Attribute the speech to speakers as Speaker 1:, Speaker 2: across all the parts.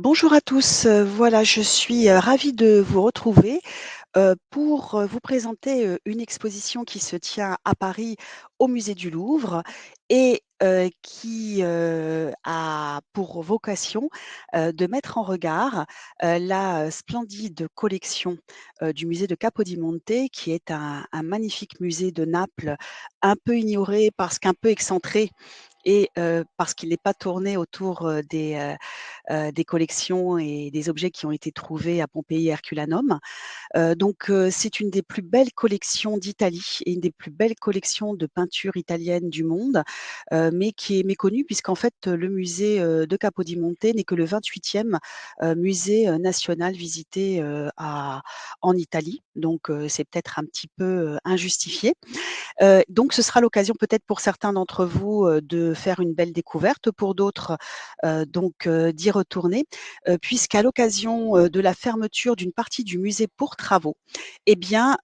Speaker 1: Bonjour à tous, voilà, je suis, ravie de vous retrouver, pour, vous présenter, une exposition qui se tient à Paris au musée du Louvre et qui, a pour vocation, de mettre en regard, la, splendide collection, du musée de Capodimonte qui est un magnifique musée de Naples, un peu ignoré parce qu'un peu excentré et parce qu'il n'est pas tourné autour, des collections et des objets qui ont été trouvés à Pompéi et Herculanum. C'est une des plus belles collections d'Italie et une des plus belles collections de peinture italienne du monde, mais qui est méconnue puisqu'en fait, le musée, de Capodimonte n'est que le 28e, musée, national visité, à en Italie. C'est peut-être un petit peu, injustifié. Donc ce sera l'occasion peut-être pour certains d'entre vous, de faire une belle découverte, pour d'autres, d'y retourner, puisqu'à l'occasion, de la fermeture d'une partie du musée pour travaux, eh bien,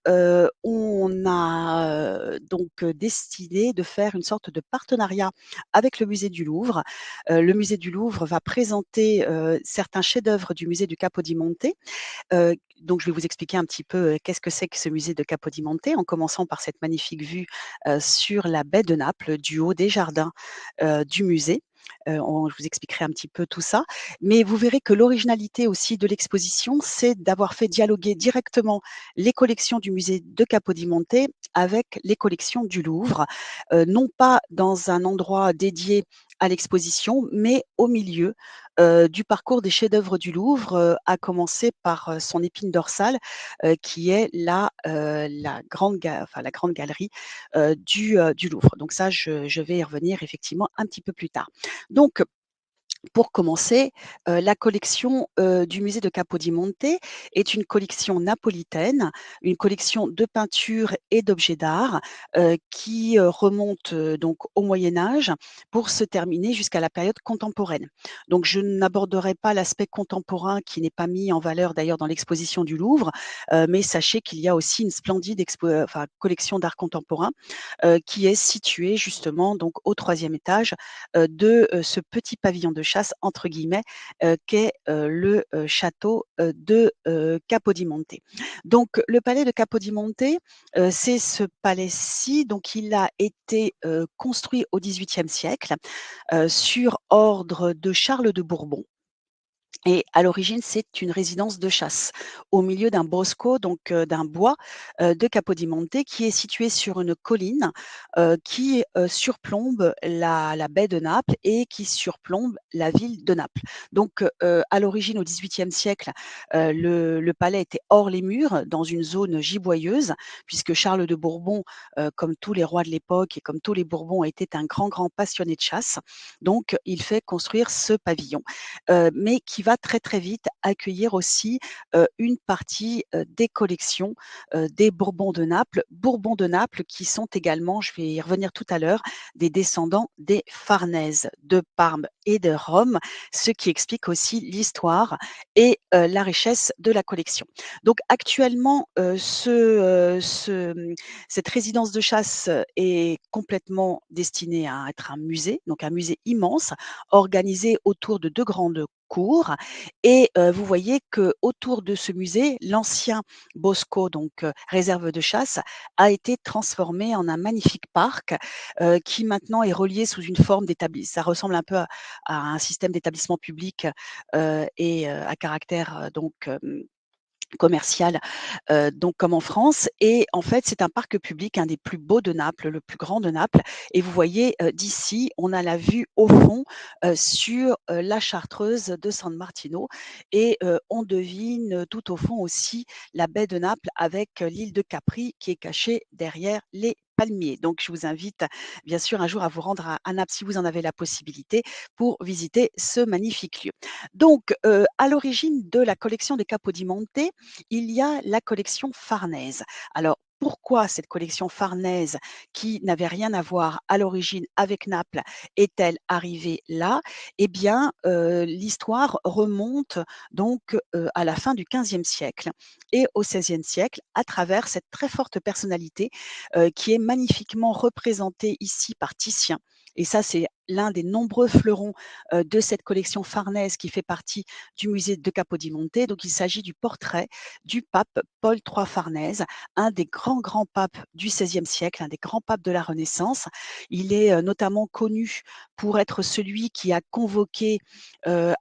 Speaker 1: on a, décidé de faire une sorte de partenariat avec le musée du Louvre. Le musée du Louvre va présenter, certains chefs-d'œuvre du musée du Capodimonte. Je vais vous expliquer un petit peu, qu'est-ce que c'est que ce musée de Capodimonte, en commençant par cette magnifique vue, sur la baie de Naples, du haut des jardins, du musée. Je vous expliquerai un petit peu tout ça, mais vous verrez que l'originalité aussi de l'exposition, c'est d'avoir fait dialoguer directement les collections du musée de Capodimonte avec les collections du Louvre, non pas dans un endroit dédié à l'exposition, mais au milieu, du parcours des chefs-d'œuvre du Louvre, à commencer par, son épine dorsale, qui est la grande galerie, du Louvre. Donc ça, je vais y revenir effectivement un petit peu plus tard. Donc pour commencer, la collection, du musée de Capodimonte est une collection napolitaine, une collection de peintures et d'objets d'art, qui, remonte, donc au Moyen Âge pour se terminer jusqu'à la période contemporaine. Donc je n'aborderai pas l'aspect contemporain qui n'est pas mis en valeur d'ailleurs dans l'exposition du Louvre, mais sachez qu'il y a aussi une splendide collection d'art contemporain, qui est située justement donc au troisième étage, de, ce petit pavillon de chasse entre guillemets, qu'est, le, château, de, Capodimonte. Donc le palais de Capodimonte, c'est ce palais-ci, donc il a été, construit au XVIIIe siècle, sur ordre de Charles de Bourbon. Et à l'origine, c'est une résidence de chasse au milieu d'un bosco, d'un bois, de Capodimonte qui est situé sur une colline, qui, surplombe la baie de Naples et qui surplombe la ville de Naples. À l'origine, au XVIIIe siècle, le palais était hors les murs, dans une zone giboyeuse, puisque Charles de Bourbon, comme tous les rois de l'époque et comme tous les Bourbons, était un grand, grand passionné de chasse. Donc il fait construire ce pavillon, mais qui va très, très vite accueillir aussi, une partie, des collections, des Bourbons de Naples qui sont également, je vais y revenir tout à l'heure, des descendants des Farnèse de Parme et de Rome, ce qui explique aussi l'histoire et la richesse de la collection. Donc actuellement, cette résidence de chasse, est complètement destinée à être un musée, donc un musée immense organisé autour de 2 grandes cours et vous voyez qu'autour de ce musée, l'ancien bosco, réserve de chasse, a été transformé en un magnifique parc, qui maintenant est relié sous une forme ça ressemble un peu à un système d'établissement public, à caractère, commercial, comme en France et en fait, c'est un parc public, un des plus beaux de Naples, le plus grand de Naples et vous voyez, d'ici, on a la vue au fond, sur, la chartreuse de San Martino et on devine, tout au fond aussi la baie de Naples avec, l'île de Capri qui est cachée derrière les palmiers. Donc je vous invite bien sûr un jour à vous rendre à Naples si vous en avez la possibilité pour visiter ce magnifique lieu. À l'origine de la collection de Capodimonte, il y a la collection Farnèse. Alors, pourquoi cette collection Farnèse, qui n'avait rien à voir à l'origine avec Naples, est-elle arrivée là? Eh bien, l'histoire remonte à la fin du XVe siècle et au XVIe siècle à travers cette très forte personnalité, qui est magnifiquement représentée ici par Titien et ça, c'est l'un des nombreux fleurons de cette collection Farnèse qui fait partie du musée de Capodimonte. Donc il s'agit du portrait du pape Paul III Farnèse, un des grands, grands papes du XVIe siècle, un des grands papes de la Renaissance. Il est notamment connu pour être celui qui a convoqué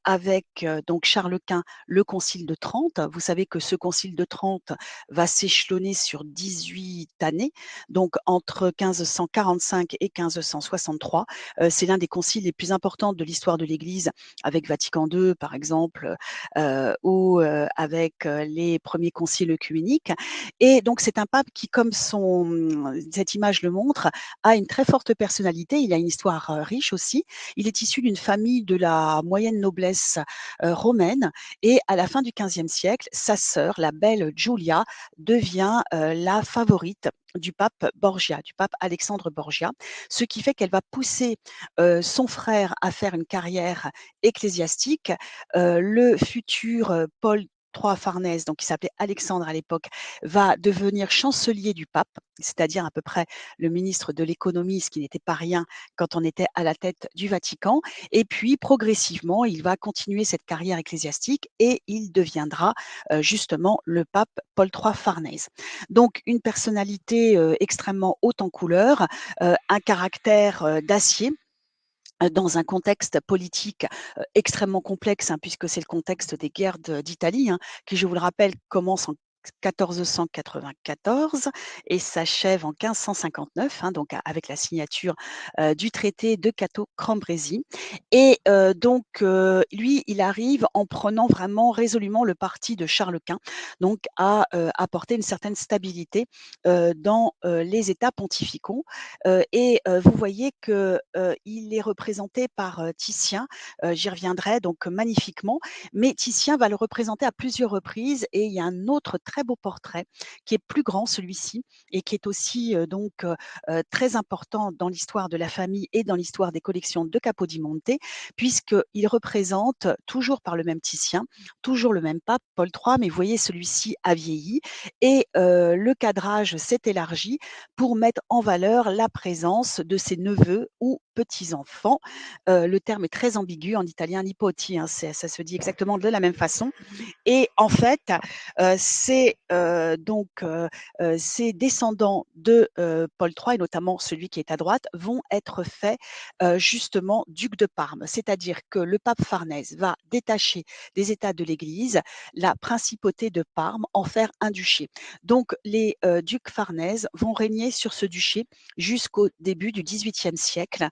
Speaker 1: avec donc Charles Quint le Concile de Trente. Vous savez que ce Concile de Trente va s'échelonner sur 18 années, donc entre 1545 et 1563. C'est l'un des conciles les plus importants de l'histoire de l'Église, avec Vatican II par exemple, ou avec les premiers conciles œcuméniques. Et donc c'est un pape qui, comme cette image le montre, a une très forte personnalité. Il a une histoire riche aussi. Il est issu d'une famille de la moyenne noblesse romaine, et à la fin du XVe siècle, sa sœur, la belle Giulia, devient la favorite du pape Borgia, du pape Alexandre Borgia, ce qui fait qu'elle va pousser son frère à faire une carrière ecclésiastique. Le futur Paul III Farnèse, donc qui s'appelait Alexandre à l'époque, va devenir chancelier du pape, c'est-à-dire à peu près le ministre de l'économie, ce qui n'était pas rien quand on était à la tête du Vatican. Et puis progressivement, il va continuer cette carrière ecclésiastique et il deviendra justement le pape Paul III Farnèse. Donc une personnalité extrêmement haute en couleur, un caractère d'acier dans un contexte politique extrêmement complexe, hein, puisque c'est le contexte des guerres d'Italie, hein, qui, je vous le rappelle, commence en 1494 et s'achève en 1559, hein, donc avec la signature du traité de Cateau-Cambrésis. Et donc, lui, il arrive en prenant vraiment résolument le parti de Charles Quint, donc à apporter une certaine stabilité dans les États pontificaux. Et vous voyez qu'il est représenté par Titien, j'y reviendrai donc magnifiquement, mais Titien va le représenter à plusieurs reprises, et il y a un autre très beau portrait qui est plus grand, celui-ci, et qui est aussi très important dans l'histoire de la famille et dans l'histoire des collections de Capodimonte, puisqu'il représente, toujours par le même Titien, toujours le même pape, Paul III, mais vous voyez, celui-ci a vieilli, et le cadrage s'est élargi pour mettre en valeur la présence de ses neveux ou petits-enfants. Le terme est très ambigu en italien, nipoti, hein, ça se dit exactement de la même façon. Et en fait, c'est donc ces descendants de Paul III, et notamment celui qui est à droite, vont être faits justement ducs de Parme. C'est-à-dire que le pape Farnèse va détacher des États de l'Église la principauté de Parme, en faire un duché. Donc les ducs Farnèse vont régner sur ce duché jusqu'au début du XVIIIe siècle,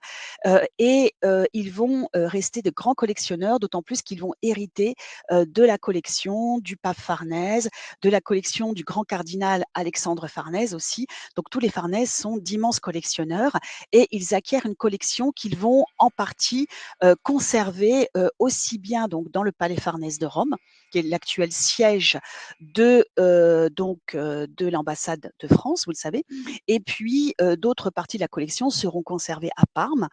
Speaker 1: et ils vont rester de grands collectionneurs, d'autant plus qu'ils vont hériter de la collection du pape Farnèse, de la collection du grand cardinal Alexandre Farnèse aussi. Donc tous les Farnèse sont d'immenses collectionneurs, et ils acquièrent une collection qu'ils vont en partie conserver aussi bien donc dans le palais Farnèse de Rome, qui est l'actuel siège de l'ambassade de France, vous le savez, et puis d'autres parties de la collection seront conservées à Parme,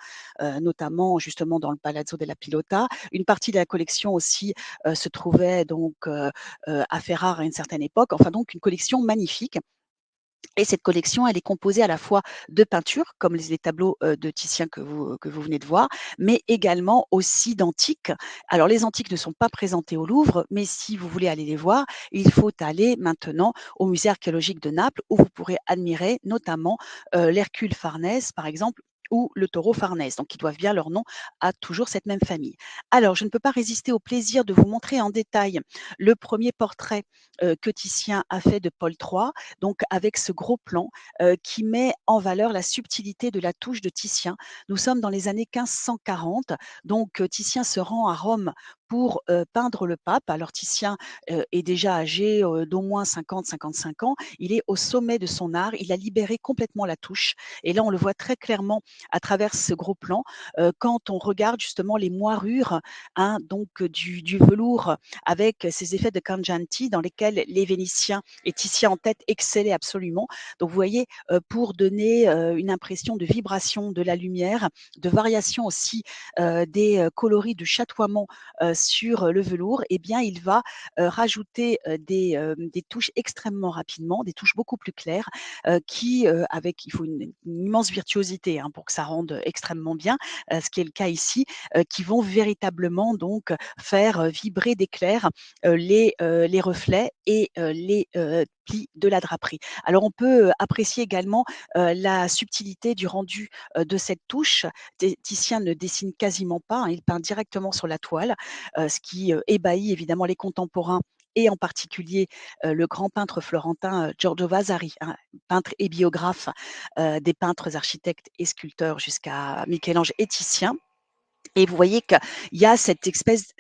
Speaker 1: notamment justement dans le Palazzo della Pilota. Une partie de la collection aussi se trouvait donc à Ferrare à une certaine époque. Enfin donc une collection magnifique. Et cette collection, elle est composée à la fois de peintures, comme les tableaux de Titien que vous venez de voir, mais également aussi d'antiques. Alors les antiques ne sont pas présentés au Louvre, mais si vous voulez aller les voir, il faut aller maintenant au musée archéologique de Naples, où vous pourrez admirer notamment l'Hercule Farnèse, par exemple, ou le taureau Farnèse, donc qui doivent bien leur nom à toujours cette même famille. Alors, je ne peux pas résister au plaisir de vous montrer en détail le premier portrait que Titien a fait de Paul III, donc avec ce gros plan qui met en valeur la subtilité de la touche de Titien. Nous sommes dans les années 1540, donc Titien se rend à Rome pour peindre le pape. Alors Titien est déjà âgé d'au moins 50-55 ans, il est au sommet de son art, il a libéré complètement la touche, et là on le voit très clairement à travers ce gros plan, quand on regarde justement les moirures, hein, donc du velours avec ces effets de Cangianti dans lesquels les Vénitiens, et Titien en tête, excellaient absolument. Donc vous voyez, pour donner une impression de vibration de la lumière, de variation aussi des coloris, du chatoiement sur le velours, eh bien, il va rajouter des touches extrêmement rapidement, des touches beaucoup plus claires, avec il faut une immense virtuosité hein, pour que ça rende extrêmement bien, ce qui est le cas ici, qui vont véritablement donc faire vibrer d'éclairs les reflets et les plis de la draperie. Alors on peut apprécier également la subtilité du rendu de cette touche. Titien ne dessine quasiment pas, hein, il peint directement sur la toile, ce qui ébahit évidemment les contemporains et en particulier le grand peintre florentin Giorgio Vasari, hein, peintre et biographe des peintres, architectes et sculpteurs jusqu'à Michel-Ange et Titien. Et vous voyez qu'il y a cette espèce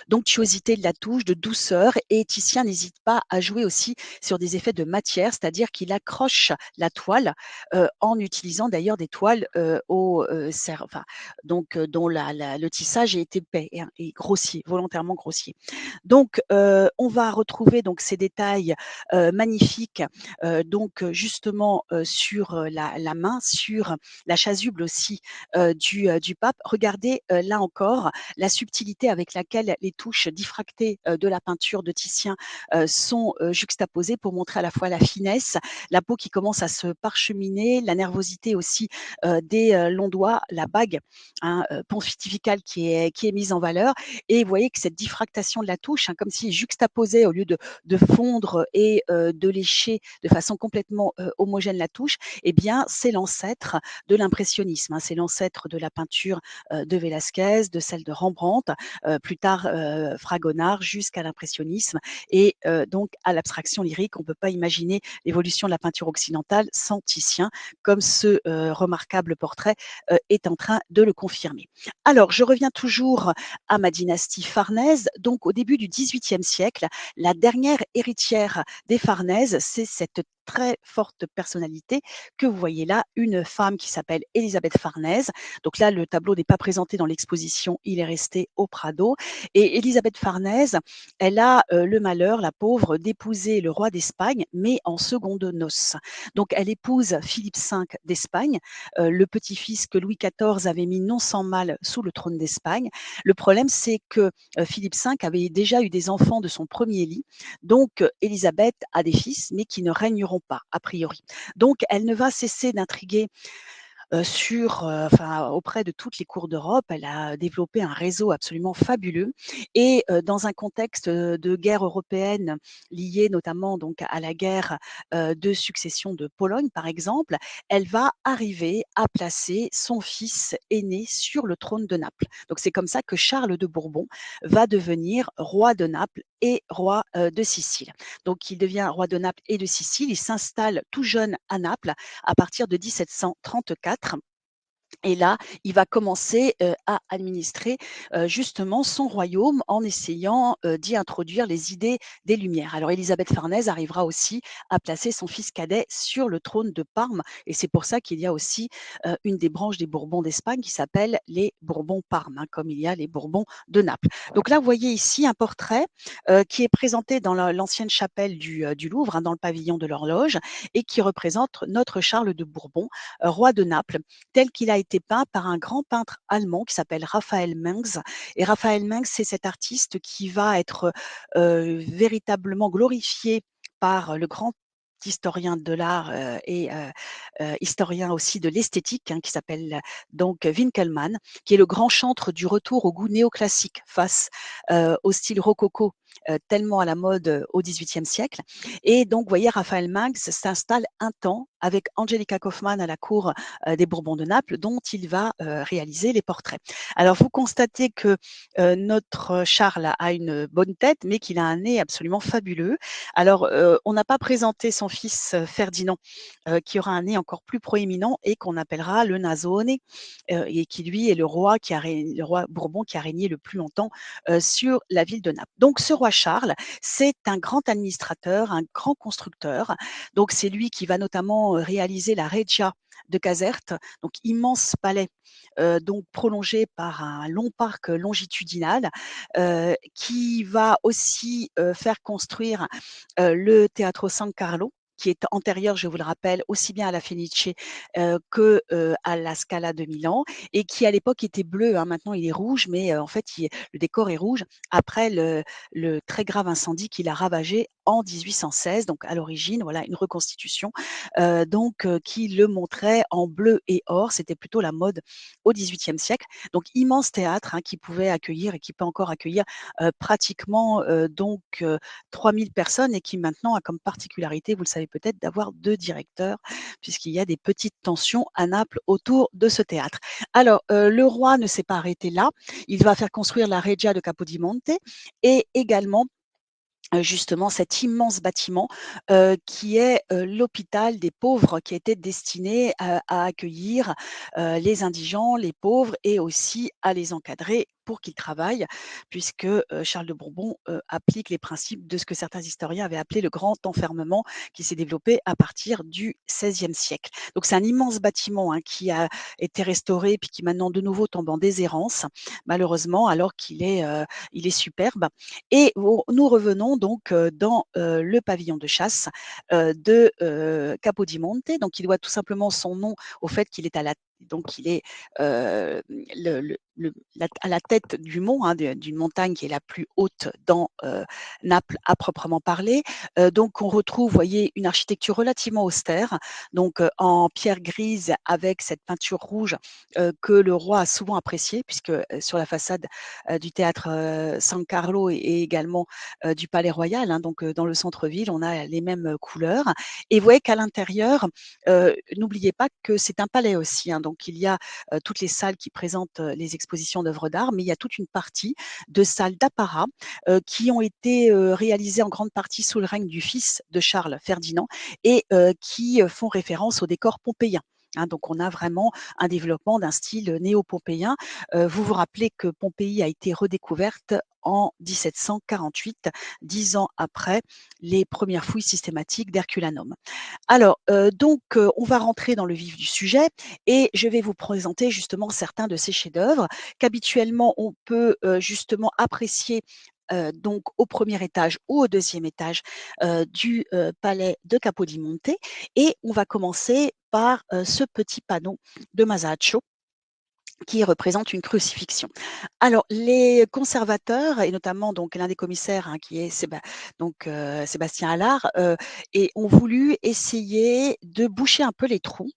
Speaker 1: d'onctuosité de la touche, de douceur, et Titien n'hésite pas à jouer aussi sur des effets de matière, c'est-à-dire qu'il accroche la toile en utilisant d'ailleurs des toiles dont le tissage est épais et grossier, volontairement grossier. Donc, on va retrouver donc ces détails magnifiques, justement sur la main, sur la chasuble aussi du pape. Regardez là encore la subtilité avec laquelle les touches diffractées de la peinture de Titien sont juxtaposées pour montrer à la fois la finesse, la peau qui commence à se parcheminer, la nervosité aussi des longs doigts, la bague hein, pontificale qui est mise en valeur. Et vous voyez que cette diffractation de la touche, hein, comme s'il juxtaposait au lieu de fondre et de lécher de façon complètement homogène la touche, eh bien c'est l'ancêtre de l'impressionnisme, hein, c'est l'ancêtre de la peinture de Velázquez, de celle de Rembrandt, plus tard Fragonard, jusqu'à l'impressionnisme et donc à l'abstraction lyrique. On ne peut pas imaginer l'évolution de la peinture occidentale sans Titien, comme ce remarquable portrait est en train de le confirmer. Alors, je reviens toujours à ma dynastie farnèse. Donc, au début du XVIIIe siècle, la dernière héritière des Farnèse, c'est cette très forte personnalité que vous voyez là, une femme qui s'appelle Élisabeth Farnèse. Donc là, le tableau n'est pas présenté dans l'exposition, il est resté au Prado. Et Élisabeth Farnèse, elle a le malheur, la pauvre, d'épouser le roi d'Espagne, mais en seconde noces. Donc elle épouse Philippe V d'Espagne, le petit-fils que Louis XIV avait mis non sans mal sous le trône d'Espagne. Le problème, c'est que Philippe V avait déjà eu des enfants de son premier lit, donc Élisabeth a des fils, mais qui ne régneront pas, a priori. Donc elle ne va cesser d'intriguer auprès de toutes les cours d'Europe. Elle a développé un réseau absolument fabuleux et dans un contexte de guerre européenne liée notamment donc à la guerre de succession de Pologne, par exemple, elle va arriver à placer son fils aîné sur le trône de Naples. Donc c'est comme ça que Charles de Bourbon va devenir roi de Naples et roi de Sicile. Donc il devient roi de Naples et de Sicile. Il s'installe tout jeune à Naples à partir de 1734. Et là, il va commencer à administrer justement son royaume en essayant d'y introduire les idées des Lumières. Alors, Élisabeth Farnèse arrivera aussi à placer son fils cadet sur le trône de Parme. Et c'est pour ça qu'il y a aussi une des branches des Bourbons d'Espagne qui s'appelle les Bourbons-Parme, hein, comme il y a les Bourbons de Naples. Donc là, vous voyez ici un portrait qui est présenté dans l'ancienne chapelle du Louvre, hein, dans le pavillon de l'horloge, et qui représente notre Charles de Bourbon, roi de Naples, tel qu'il a été peint par un grand peintre allemand qui s'appelle Raphaël Mengs. Et Raphaël Mengs, c'est cet artiste qui va être véritablement glorifié par le grand historien de l'art et historien aussi de l'esthétique, hein, qui s'appelle donc Winkelmann, qui est le grand chantre du retour au goût néoclassique face au style rococo tellement à la mode au XVIIIe siècle. Et donc, vous voyez, Raphaël Mengs s'installe un temps avec Angelica Kauffmann à la cour des Bourbons de Naples, dont il va réaliser les portraits. Alors, vous constatez que notre Charles a une bonne tête, mais qu'il a un nez absolument fabuleux. Alors, on n'a pas présenté son fils Ferdinand, qui aura un nez encore plus proéminent et qu'on appellera le Nasone, et qui lui est le roi Bourbon qui a régné le plus longtemps sur la ville de Naples. Donc, ce roi Charles, c'est un grand administrateur, un grand constructeur. Donc, c'est lui qui va notamment réaliser la Regia de Caserte, donc immense palais, donc prolongé par un long parc longitudinal, qui va aussi faire construire le Teatro San Carlo, qui est antérieure, je vous le rappelle, aussi bien à la Fenice, que, à la Scala de Milan et qui à l'époque était bleu, hein. Maintenant il est rouge, mais, en fait le décor est rouge après le très grave incendie qui l'a ravagé en 1816. Donc à l'origine, voilà une reconstitution, qui le montrait en bleu et or. C'était plutôt la mode au XVIIIe siècle. Donc immense théâtre, hein, qui pouvait accueillir et qui peut encore accueillir, pratiquement, 3 000 personnes et qui maintenant a comme particularité, vous le savez peut-être, d'avoir 2 directeurs puisqu'il y a des petites tensions à Naples autour de ce théâtre. Alors, le roi ne s'est pas arrêté là. Il va faire construire la Reggia de Capodimonte et également justement cet immense bâtiment, qui est, l'hôpital des pauvres qui était destiné à accueillir, les indigents, les pauvres et aussi à les encadrer pour qu'ils travaillent puisque, Charles de Bourbon, applique les principes de ce que certains historiens avaient appelé le grand enfermement qui s'est développé à partir du XVIe siècle. Donc c'est un immense bâtiment, hein, qui a été restauré puis qui maintenant de nouveau tombe en déshérence, malheureusement alors il est superbe et nous revenons donc dans le pavillon de chasse de Capodimonte. Donc, il doit tout simplement son nom au fait qu'il est donc il est à la tête du mont, hein, d'une montagne qui est la plus haute dans Naples à proprement parler. Donc, on retrouve, vous voyez, une architecture relativement austère, donc en pierre grise avec cette peinture rouge que le roi a souvent appréciée, puisque sur la façade du théâtre San Carlo et également du Palais Royal, hein, donc dans le centre-ville, on a les mêmes couleurs. Et vous voyez qu'à l'intérieur, n'oubliez pas que c'est un palais aussi, hein, donc il y a toutes les salles qui présentent les expositions d'œuvres d'art, mais il y a toute une partie de salles d'apparat qui ont été réalisées en grande partie sous le règne du fils de Charles, Ferdinand, et qui font référence au décor pompéien. Hein, donc on a vraiment un développement d'un style néo-pompéien. Vous vous rappelez que Pompéi a été redécouverte en 1748, 10 ans après les premières fouilles systématiques d'Herculanum. Alors, on va rentrer dans le vif du sujet et je vais vous présenter justement certains de ces chefs-d'œuvre qu'habituellement on peut justement apprécier donc au premier étage ou au deuxième étage du palais de Capodimonte. Et on va commencer par ce petit panneau de Masaccio qui représente une crucifixion. Alors, les conservateurs, et notamment donc l'un des commissaires, hein, qui est Sébastien Allard, ont voulu essayer de boucher un peu les trous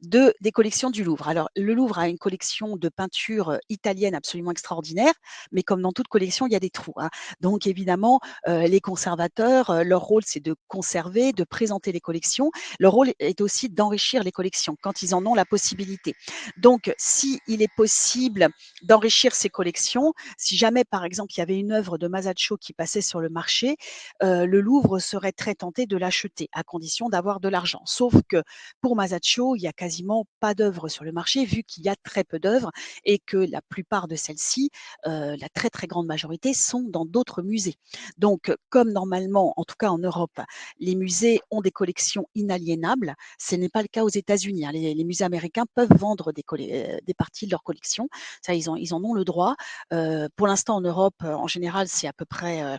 Speaker 1: des collections du Louvre. Alors, le Louvre a une collection de peintures italiennes absolument extraordinaire, mais comme dans toute collection, il y a des trous, hein. Donc, évidemment, les conservateurs, leur rôle, c'est de conserver, de présenter les collections. Leur rôle est aussi d'enrichir les collections quand ils en ont la possibilité. Donc, si il est possible d'enrichir ces collections, si jamais, par exemple, il y avait une œuvre de Masaccio qui passait sur le marché, le Louvre serait très tenté de l'acheter, à condition d'avoir de l'argent. Sauf que pour Masaccio, il y a quasiment pas d'œuvres sur le marché, vu qu'il y a très peu d'œuvres et que la plupart de celles-ci, la très très grande majorité, sont dans d'autres musées. Donc, comme normalement, en tout cas en Europe, les musées ont des collections inaliénables, ce n'est pas le cas aux États-Unis, hein. Les musées américains peuvent vendre des parties de leur collection, ça ils en ont le droit. Pour l'instant en Europe, en général, c'est à peu près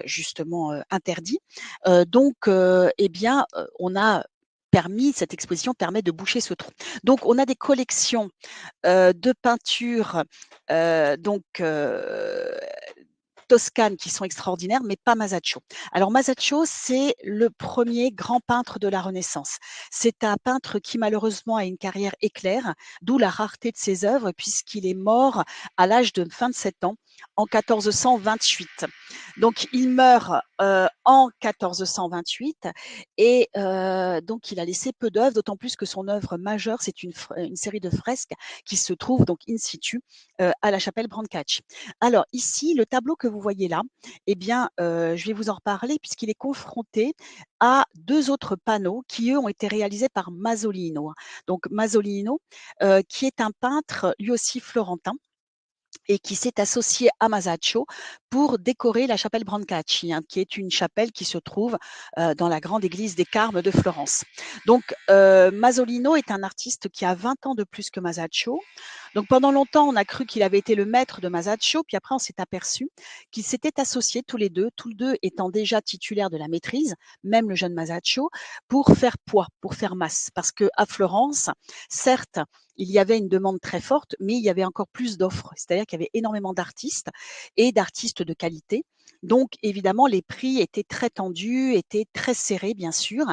Speaker 1: justement interdit. Eh bien, cette exposition permet de boucher ce trou. Donc, on a des collections de peintures, donc toscanes qui sont extraordinaires, mais pas Masaccio. Alors Masaccio, c'est le premier grand peintre de la Renaissance. C'est un peintre qui malheureusement a une carrière éclair, d'où la rareté de ses œuvres, puisqu'il est mort à l'âge de 27 ans en 1428. Donc il meurt en 1428 et donc il a laissé peu d'œuvres, d'autant plus que son œuvre majeure, c'est une série de fresques qui se trouve donc in situ à la chapelle Brancacci. Alors ici, le tableau que vous voyez là, eh bien, je vais vous en reparler puisqu'il est confronté à 2 autres panneaux qui, eux, ont été réalisés par Masolino. Donc Masolino, qui est un peintre lui aussi florentin, et qui s'est associé à Masaccio pour décorer la chapelle Brancacci, hein, qui est une chapelle qui se trouve dans la grande église des Carmes de Florence. Donc, Masolino est un artiste qui a 20 ans de plus que Masaccio. Donc, pendant longtemps, on a cru qu'il avait été le maître de Masaccio, puis après, on s'est aperçu qu'ils s'étaient associés tous les deux étant déjà titulaires de la maîtrise, même le jeune Masaccio, pour faire poids, pour faire masse. Parce que à Florence, certes, il y avait une demande très forte, mais il y avait encore plus d'offres. C'est-à-dire qu'il y avait énormément d'artistes et d'artistes de qualité. Donc, évidemment, les prix étaient très tendus, étaient très serrés, bien sûr.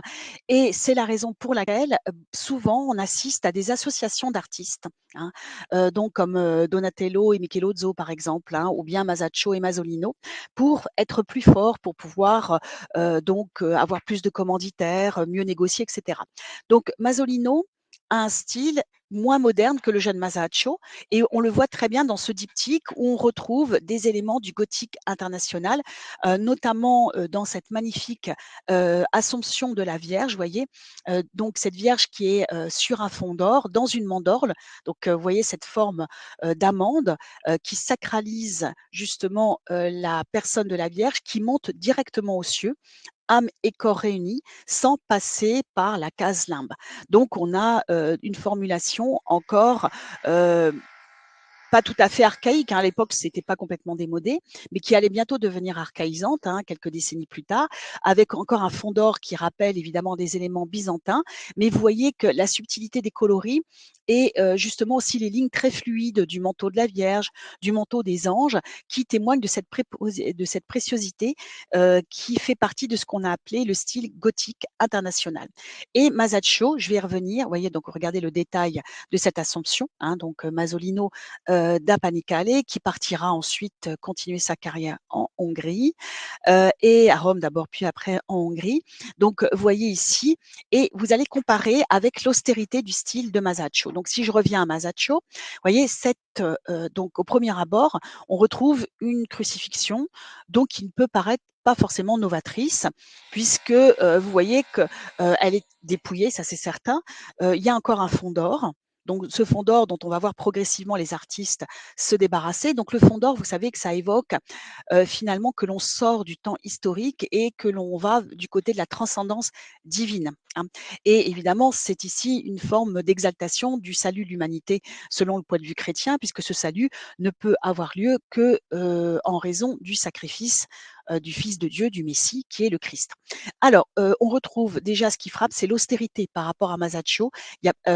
Speaker 1: Et c'est la raison pour laquelle, souvent, on assiste à des associations d'artistes, hein, donc comme Donatello et Michelozzo, par exemple, hein, ou bien Masaccio et Masolino, pour être plus forts, pour pouvoir avoir plus de commanditaires, mieux négocier, etc. Donc, Masolino a un style moins moderne que le jeune Masaccio et on le voit très bien dans ce diptyque où on retrouve des éléments du gothique international, notamment dans cette magnifique Assomption de la Vierge, vous voyez, donc cette Vierge qui est sur un fond d'or, dans une mandorle, donc vous voyez cette forme d'amande qui sacralise justement la personne de la Vierge qui monte directement aux cieux, âme et corps réunis, sans passer par la case limbe. Donc on a une formulation encore pas tout à fait archaïque, hein, à l'époque c'était pas complètement démodé, mais qui allait bientôt devenir archaïsante, hein, quelques décennies plus tard, avec encore un fond d'or qui rappelle évidemment des éléments byzantins, mais vous voyez que la subtilité des coloris et justement aussi les lignes très fluides du manteau de la Vierge, du manteau des anges, qui témoignent de cette préciosité qui fait partie de ce qu'on a appelé le style gothique international. Et Masaccio, je vais y revenir, vous voyez, donc regardez le détail de cette Assomption, hein, donc Masolino da Panicale, qui partira ensuite continuer sa carrière en Hongrie et à Rome d'abord, puis après en Hongrie. Donc, vous voyez ici, et vous allez comparer avec l'austérité du style de Masaccio. Donc, si je reviens à Masaccio, vous voyez, donc au premier abord, on retrouve une crucifixion, donc qui ne peut paraître pas forcément novatrice, puisque vous voyez que elle est dépouillée, ça c'est certain. Il y a encore un fond d'or. Donc, ce fond d'or dont on va voir progressivement les artistes se débarrasser. Donc, le fond d'or, vous savez que ça évoque finalement que l'on sort du temps historique et que l'on va du côté de la transcendance divine, hein. Et évidemment, c'est ici une forme d'exaltation du salut de l'humanité selon le point de vue chrétien, puisque ce salut ne peut avoir lieu que en raison du sacrifice du Fils de Dieu, du Messie, qui est le Christ. Alors, on retrouve déjà ce qui frappe, c'est l'austérité par rapport à Masaccio,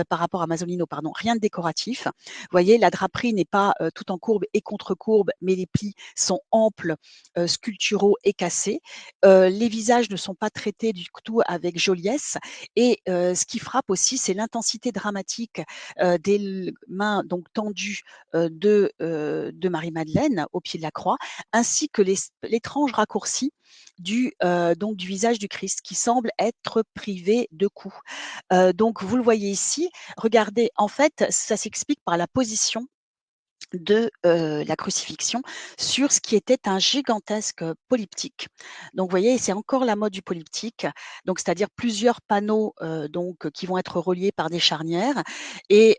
Speaker 1: par rapport à Masolino, pardon, rien de décoratif. Vous voyez, la draperie n'est pas tout en courbe et contre-courbe, mais les plis sont amples, sculpturaux et cassés. Les visages ne sont pas traités du tout avec joliesse. Et ce qui frappe aussi, c'est l'intensité dramatique des mains donc tendues de Marie-Madeleine au pied de la croix, ainsi que l'étrange raccourci donc du visage du Christ qui semble être privé de cou. Donc vous le voyez ici, regardez, en fait, ça s'explique par la position de la crucifixion sur ce qui était un gigantesque polyptyque. Donc vous voyez, c'est encore la mode du polyptyque, donc c'est-à-dire plusieurs panneaux qui vont être reliés par des charnières et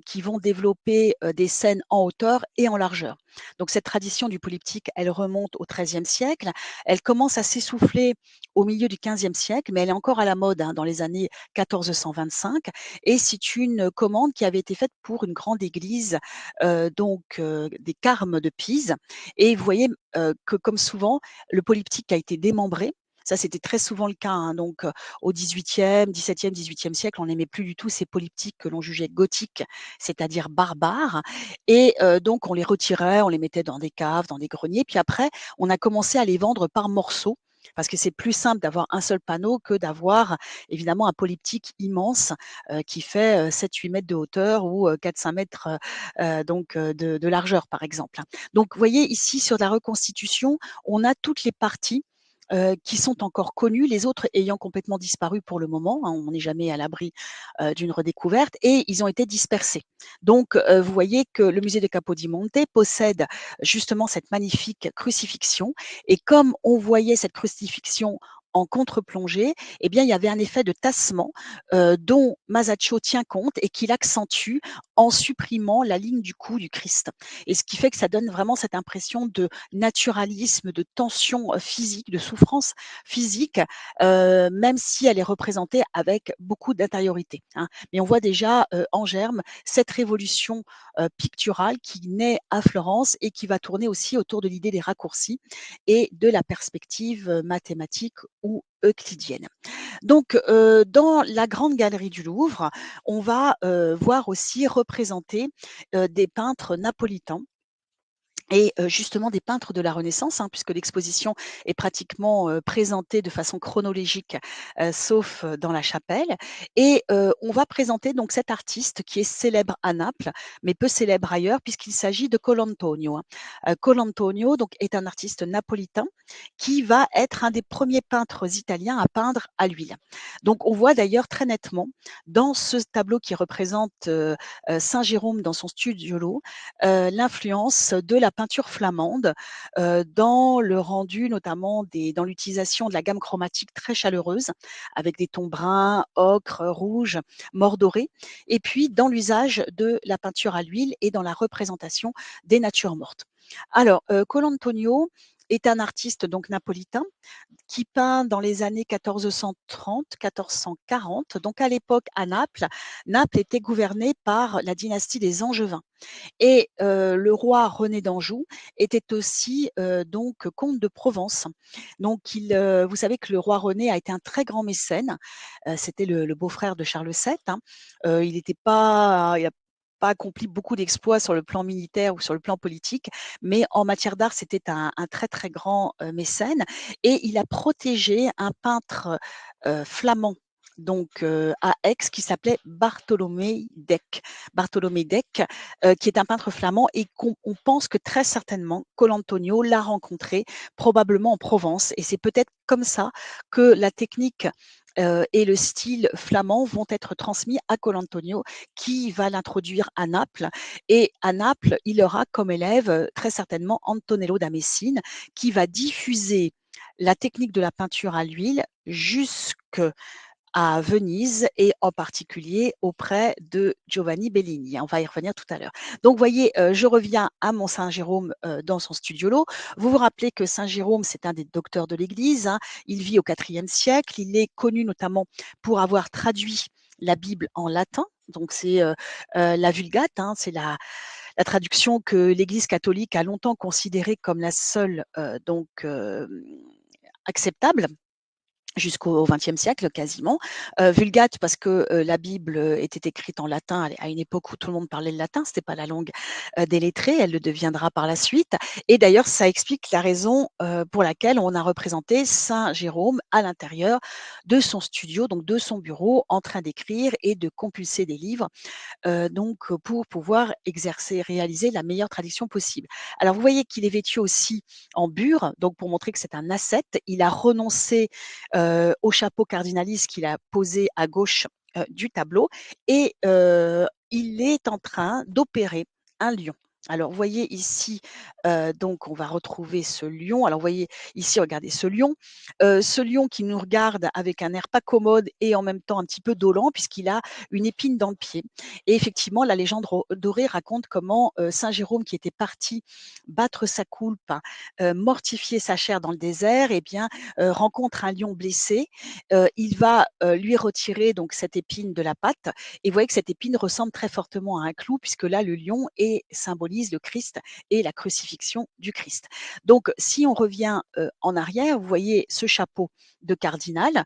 Speaker 1: qui vont développer des scènes en hauteur et en largeur. Donc cette tradition du polyptyque, elle remonte au XIIIe siècle, elle commence à s'essouffler au milieu du XVe siècle, mais elle est encore à la mode, hein, dans les années 1425, et c'est une commande qui avait été faite pour une grande église des Carmes de Pise. Et vous voyez que comme souvent, le polyptyque a été démembré. Ça, c'était très souvent le cas, hein. Donc, au XVIIIe, XVIIe, XVIIIe siècle, on n'aimait plus du tout ces polyptyques que l'on jugeait gothiques, c'est-à-dire barbares. Et donc, on les retirait, on les mettait dans des caves, dans des greniers. Puis après, on a commencé à les vendre par morceaux, parce que c'est plus simple d'avoir un seul panneau que d'avoir évidemment un polyptyque immense qui fait 7-8 mètres de hauteur ou 4-5 mètres de largeur, par exemple, hein. Donc, vous voyez, ici, sur la reconstitution, on a toutes les parties qui sont encore connues, les autres ayant complètement disparu pour le moment, hein, on n'est jamais à l'abri d'une redécouverte, et ils ont été dispersés. Donc, vous voyez que le musée de Capodimonte possède justement cette magnifique crucifixion, et comme on voyait cette crucifixion en contre-plongée, eh bien, il y avait un effet de tassement, dont Masaccio tient compte et qu'il accentue en supprimant la ligne du cou du Christ. Et ce qui fait que ça donne vraiment cette impression de naturalisme, de tension, physique, de souffrance physique, même si elle est représentée avec beaucoup d'intériorité, hein. Mais on voit déjà, en germe cette révolution, picturale qui naît à Florence et qui va tourner aussi autour de l'idée des raccourcis et de la perspective, mathématique ou euclidienne. Donc, dans la grande galerie du Louvre, on va, voir aussi représenter, des peintres napolitains et justement des peintres de la Renaissance, hein, puisque l'exposition est pratiquement, présentée de façon chronologique, sauf, dans la chapelle et on va présenter donc cet artiste qui est célèbre à Naples, mais peu célèbre ailleurs puisqu'il s'agit de Colantonio, hein. Colantonio donc est un artiste napolitain qui va être un des premiers peintres italiens à peindre à l'huile. Donc on voit d'ailleurs très nettement dans ce tableau qui représente, saint Jérôme dans son studiolo, l'influence de la peinture flamande, dans le rendu notamment dans l'utilisation de la gamme chromatique très chaleureuse, avec des tons bruns, ocre, rouge, mordoré et puis dans l'usage de la peinture à l'huile et dans la représentation des natures mortes. Alors, Colantonio est un artiste donc napolitain qui peint dans les années 1430-1440, donc à l'époque à Naples. Naples était gouvernée par la dynastie des Angevins. Et le roi René d'Anjou était aussi, donc comte de Provence. Donc vous savez que le roi René a été un très grand mécène, c'était le beau-frère de Charles VII, hein. Il a pas accompli beaucoup d'exploits sur le plan militaire ou sur le plan politique, mais en matière d'art, c'était un très, très grand, mécène et il a protégé un peintre, flamand, donc à Aix, qui s'appelait Bartholomé Dec. Bartholomé Dec, qui est un peintre flamand et on pense que très certainement Colantonio l'a rencontré probablement en Provence et c'est peut-être comme ça que la technique et le style flamand vont être transmis à Colantonio qui va l'introduire à Naples et à Naples, il aura comme élève, très certainement Antonello da Messine qui va diffuser la technique de la peinture à l'huile jusque à Venise et en particulier auprès de Giovanni Bellini. On va y revenir tout à l'heure. Donc, vous voyez, je reviens à mon Saint-Jérôme dans son studiolo. Vous vous rappelez que Saint-Jérôme, c'est un des docteurs de l'Église, hein. Il vit au IVe siècle. Il est connu notamment pour avoir traduit la Bible en latin. Donc, c'est la Vulgate, hein, c'est la traduction que l'Église catholique a longtemps considérée comme la seule acceptable jusqu'au XXe siècle quasiment. Vulgate parce que la Bible était écrite en latin à une époque où tout le monde parlait le latin, c'était pas la langue des lettrés, elle le deviendra par la suite. Et d'ailleurs, ça explique la raison pour laquelle on a représenté Saint Jérôme à l'intérieur de son studio, donc de son bureau, en train d'écrire et de compulser des livres donc pour pouvoir exercer, réaliser la meilleure traduction possible. Alors vous voyez qu'il est vêtu aussi en bure, donc pour montrer que c'est un ascète. Il a renoncé au chapeau cardinaliste qu'il a posé à gauche du tableau et il est en train d'opérer un lion. Alors, vous voyez ici, donc on va retrouver ce lion. Alors, vous voyez ici, regardez ce lion qui nous regarde avec un air pas commode et en même temps un petit peu dolent puisqu'il a une épine dans le pied. Et effectivement, la légende dorée raconte comment Saint Jérôme, qui était parti battre sa coulpe, mortifier sa chair dans le désert, eh bien, rencontre un lion blessé. Il va lui retirer donc cette épine de la patte. Et vous voyez que cette épine ressemble très fortement à un clou, puisque là, le lion symbolise le Christ et la crucifixion du Christ. Donc, si on revient en arrière, vous voyez ce chapeau de cardinal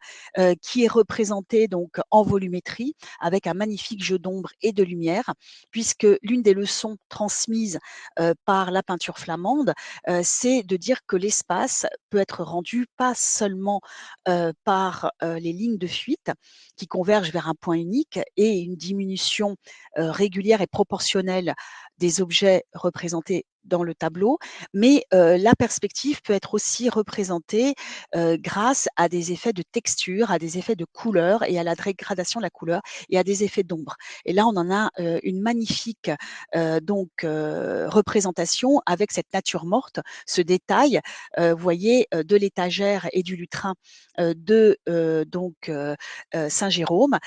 Speaker 1: qui est représenté donc en volumétrie avec un magnifique jeu d'ombre et de lumière, puisque l'une des leçons transmises par la peinture flamande, c'est de dire que l'espace peut être rendu pas seulement par les lignes de fuite qui convergent vers un point unique et une diminution régulière et proportionnelle des objets représentés dans le tableau, mais la perspective peut être aussi représentée, grâce à des effets de texture, à des effets de couleur et à la dégradation de la couleur et à des effets d'ombre. Et là, on en a, une magnifique, représentation avec cette nature morte, ce détail, vous voyez, de l'étagère et du lutrin, de, Saint-Jérôme,